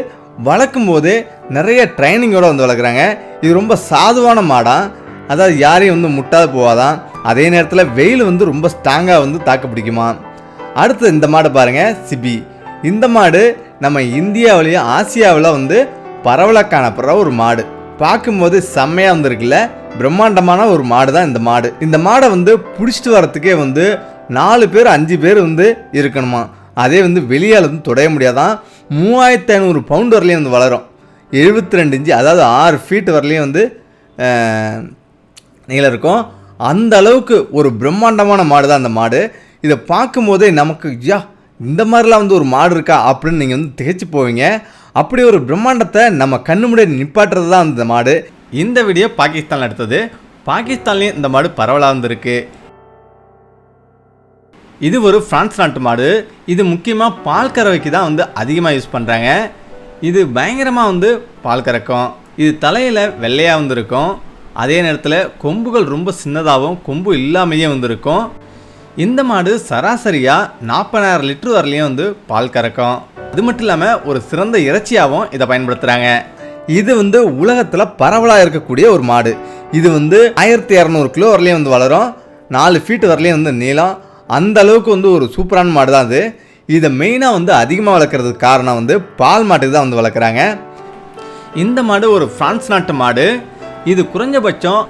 வளர்க்கும் போது நிறைய ட்ரைனிங்கோடு வந்து வளர்க்குறாங்க. இது ரொம்ப சாதுவான மாடாக, அதாவது யாரையும் வந்து முட்டாது போவாதான். அதே நேரத்தில் வெயில் வந்து ரொம்ப ஸ்ட்ராங்காக வந்து தாக்கு பிடிக்குமா. அடுத்து இந்த மாடு பாருங்கள், சிபி. இந்த மாடு நம்ம இந்தியாவிலேயும் ஆசியாவில் வந்து பரவலாக காணப்படுற ஒரு மாடு. பார்க்கும்போது செம்மையாக வந்துருக்குல்ல, பிரம்மாண்டமான ஒரு மாடு தான் இந்த மாடு. இந்த மாடை வந்து பிடிச்சிட்டு வரத்துக்கே வந்து 4 பேர் 5 பேர் வந்து இருக்கணுமா. அதே வந்து வெளியால் வந்து தொடைய முடியாதான். 3500 பவுண்டு வரலையும் வந்து வளரும். 72 இன்ச்சு, அதாவது 6 ஃபீட் வரலையும் வந்து நீளம் இருக்கும். அந்த அளவுக்கு ஒரு பிரம்மாண்டமான மாடு தான் அந்த மாடு. இதை பார்க்கும்போதே நமக்கு இந்த மாதிரிலாம் வந்து ஒரு மாடு இருக்கா அப்படின்னு நீங்கள் வந்து திகைச்சு போவீங்க. அப்படி ஒரு பிரம்மாண்டத்தை நம்ம கண்ணு முன்னாடி நிப்பாட்டுறது தான் இந்த மாடு. இந்த வீடியோ பாகிஸ்தானில் எடுத்தது. பாகிஸ்தான்லேயும் இந்த மாடு பரவலாக வந்துருக்கு. இது ஒரு பிரான்ஸ் நாட்டு மாடு. இது முக்கியமாக பால் கறவைக்கு தான் வந்து அதிகமாக யூஸ் பண்ணுறாங்க. இது பயங்கரமாக வந்து பால் கறக்கும். இது தலையில் வெள்ளையாக வந்துருக்கும். அதே நேரத்தில் கொம்புகள் ரொம்ப சின்னதாகவும் கொம்பு இல்லாமையே வந்துருக்கும். இந்த மாடு சராசரியாக 40,000 லிட்டர் வரலையும் வந்து பால் கறக்கும். அது மட்டும் இல்லாமல் ஒரு சிறந்த இறைச்சியாகவும் இதை பயன்படுத்துகிறாங்க. இது வந்து உலகத்தில் பரவலாக இருக்கக்கூடிய ஒரு மாடு. இது வந்து 1200 கிலோ வரலையும் வந்து வளரும். 4 ஃபீட் வரலையும் வந்து நீளம். அந்த அளவுக்கு வந்து ஒரு சூப்பரான மாடு தான் அது. இதை மெயினாக வந்து அதிகமாக வளர்க்குறதுக்கு காரணம் வந்து பால் மாட்டுக்கு தான் வந்து வளர்க்குறாங்க. இந்த மாடு ஒரு பிரான்ஸ் நாட்டு மாடு. இது குறைஞ்சபட்சம்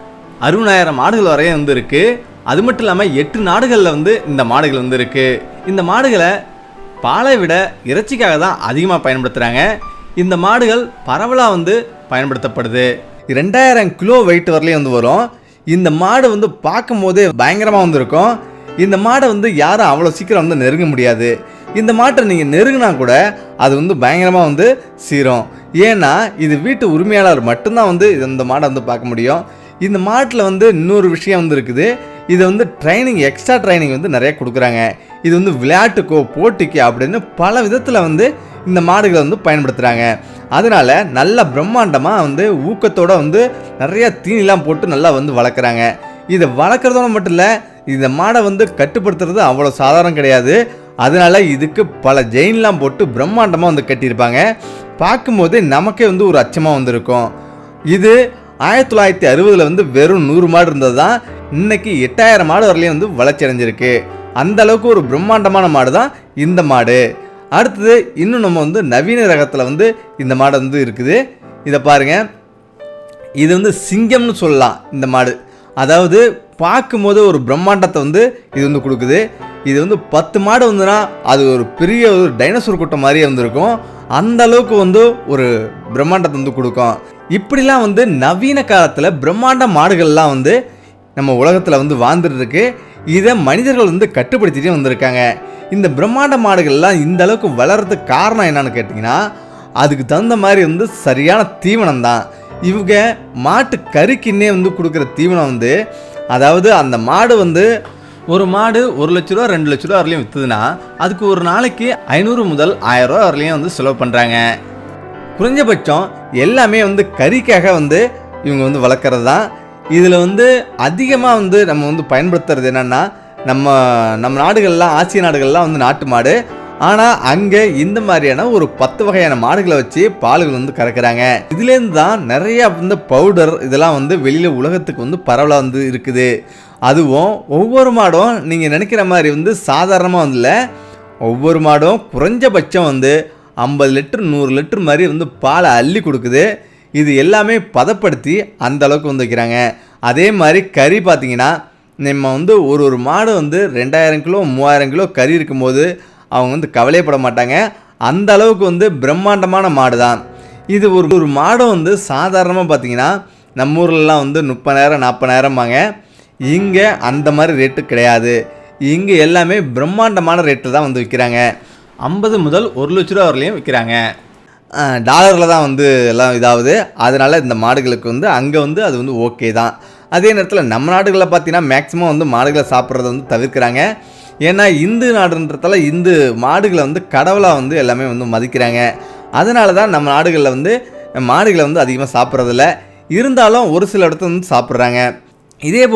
60,000 மாடுகள் வரையும் வந்து இருக்குது. அது மட்டும் இல்லாமல் 8 நாடுகளில் வந்து இந்த மாடுகள் வந்து இருக்குது. இந்த மாடுகளை பாலை விட இறைச்சிக்காக தான் அதிகமாக பயன்படுத்துகிறாங்க. இந்த மாடுகள் பரவலாக வந்து பயன்படுத்தப்படுது. 2000 கிலோ வெயிட் வரலையும் வந்து வரும். இந்த மாடு வந்து பார்க்கும் போதே பயங்கரமாக வந்துருக்கும். இந்த மாடை வந்து யாரும் அவ்வளோ சீக்கிரம் வந்து நெருங்க முடியாது. இந்த மாட்டை நீங்கள் நெருங்கினா கூட அது வந்து பயங்கரமாக வந்து சீரும். ஏன்னா இது வீட்டு உரிமையாளர் மட்டும்தான் வந்து இந்த மாடை வந்து பார்க்க முடியும். இந்த மாட்டில் வந்து இன்னொரு விஷயம் வந்து இருக்குது. இது வந்து ட்ரைனிங், எக்ஸ்ட்ரா ட்ரைனிங் வந்து நிறைய கொடுக்குறாங்க. இது வந்து விளையாட்டுக்கோ போட்டிக்கு அப்படின்னு பல விதத்தில் வந்து இந்த மாடுகளை வந்து பயன்படுத்துகிறாங்க. அதனால் நல்ல பிரம்மாண்டமாக வந்து ஊக்கத்தோடு வந்து நிறையா தீனிலாம் போட்டு நல்லா வந்து வளர்க்குறாங்க. இதை வளர்க்குறதோட மட்டும் இல்லை, இந்த மாடை வந்து கட்டுப்படுத்துறது அவ்வளோ சாதாரணம் கிடையாது. அதனால் இதுக்கு பல ஜெயின்லாம் போட்டு பிரம்மாண்டமாக வந்து கட்டியிருப்பாங்க. பார்க்கும்போது நமக்கே வந்து ஒரு அச்சமாக வந்துருக்கும். இது 1960 வந்து வெறும் 100 மாடு இருந்தது தான் இன்னைக்கு 8000 மாடு வரலையும் வந்து வளர்ச்சி அடைஞ்சிருக்கு. அந்த அளவுக்கு ஒரு பிரம்மாண்டமான மாடு தான் இந்த மாடு. அடுத்தது இன்னும் நம்ம வந்து நவீன ரகத்தில் வந்து இந்த மாடு வந்து இருக்குது. இதை பாருங்கள், இது வந்து சிங்கம்னு சொல்லலாம் இந்த மாடு. அதாவது பார்க்கும்போது ஒரு பிரம்மாண்டத்தை வந்து இது வந்து கொடுக்குது. இது வந்து 10 மாடு வந்துன்னா அது ஒரு பெரிய ஒரு டைனோசர் கூட்டம் மாதிரியே வந்துருக்கும். அந்த அளவுக்கு வந்து ஒரு பிரம்மாண்டத்தை வந்து கொடுக்கும். இப்படிலாம் வந்து நவீன காலத்தில் பிரம்மாண்ட மாடுகள்லாம் வந்து நம்ம உலகத்தில் வந்து வாழ்ந்துட்டு இருக்கு. இதை மனிதர்கள் வந்து கட்டுப்படுத்திட்டே வந்திருக்காங்க. இந்த பிரம்மாண்ட மாடுகள்லாம் இந்த அளவுக்கு வளர்கிறதுக்கு காரணம் என்னன்னு கேட்டிங்கன்னா, அதுக்கு தகுந்த மாதிரி வந்து சரியான தீவனம் தான். இவங்க மாட்டு கறிக்கின்னே வந்து கொடுக்குற தீவனம் வந்து, அதாவது அந்த மாடு வந்து ஒரு மாடு 1 லட்ச ரூபா 2 லட்ச ரூபா வரலையும் விற்றுதுன்னா அதுக்கு ஒரு நாளைக்கு 500 முதல் 1000 ரூபா வரலையும் வந்து செலவு பண்ணுறாங்க. குறைஞ்சபட்சம் எல்லாமே வந்து கறிக்காக வந்து இவங்க வந்து வளர்க்குறது தான். இதில் வந்து அதிகமாக வந்து நம்ம வந்து பயன்படுத்துறது என்னென்னா, நம்ம நாடுகள்லாம், ஆசிய நாடுகள்லாம் வந்து நாட்டு மாடு. ஆனால் அங்கே இந்த மாதிரியான ஒரு 10 வகையான மாடுகளை வச்சு பால்கள் வந்து கறக்குறாங்க. இதுலேருந்து தான் நிறைய வந்து பவுடர் இதெல்லாம் வந்து வெளியில் உலகத்துக்கு வந்து பரவலாக வந்து இருக்குது. அதுவும் ஒவ்வொரு மாடும் நீங்கள் நினைக்கிற மாதிரி வந்து சாதாரணமாக வந்து இல்லை. ஒவ்வொரு மாடும் குறைஞ்சபட்சம் வந்து 50 லிட்டர் 100 லிட்டர் மாதிரி வந்து பாலை அள்ளி கொடுக்குது. இது எல்லாமே பதப்படுத்தி அந்த அளவுக்கு வந்து வைக்கிறாங்க. அதே மாதிரி கறி பார்த்தீங்கன்னா நம்ம வந்து ஒரு மாடு வந்து 2000 கிலோ 3000 கிலோ கறி இருக்கும்போது அவங்க வந்து கவலைப்பட மாட்டாங்க. அந்த அளவுக்கு வந்து பிரம்மாண்டமான மாடு தான் இது. ஒரு மாடு வந்து சாதாரணமாக பார்த்தீங்கன்னா நம்ம ஊர்லலாம் வந்து 30,000 40,000 இங்கே அந்த மாதிரி ரேட்டு கிடையாது. இங்கே எல்லாமே பிரம்மாண்டமான ரேட்டில் தான் வந்து விற்கிறாங்க. 50 முதல் 1 லட்ச ரூபா வரலையும் விற்கிறாங்க. டாலரில் தான் வந்து எல்லாம் இதாகுது. அதனால் இந்த மாடுகளுக்கு வந்து அங்கே வந்து அது வந்து ஓகே தான். அதே நேரத்தில் நம்ம நாடுகளில் பார்த்தீங்கன்னா மேக்ஸிமம் வந்து மாடுகளை சாப்பிட்றத வந்து தவிர்க்கிறாங்க. ஏன்னா இந்து நாடுன்றதால இந்து மாடுகளை வந்து கடவுளாக வந்து எல்லாமே வந்து மதிக்கிறாங்க. அதனால தான் நம்ம நாடுகளில் வந்து மாடுகளை வந்து அதிகமாக சாப்பிட்றதில்ல. இருந்தாலும் ஒரு சில இடத்துல வந்து சாப்பிட்றாங்க. இதே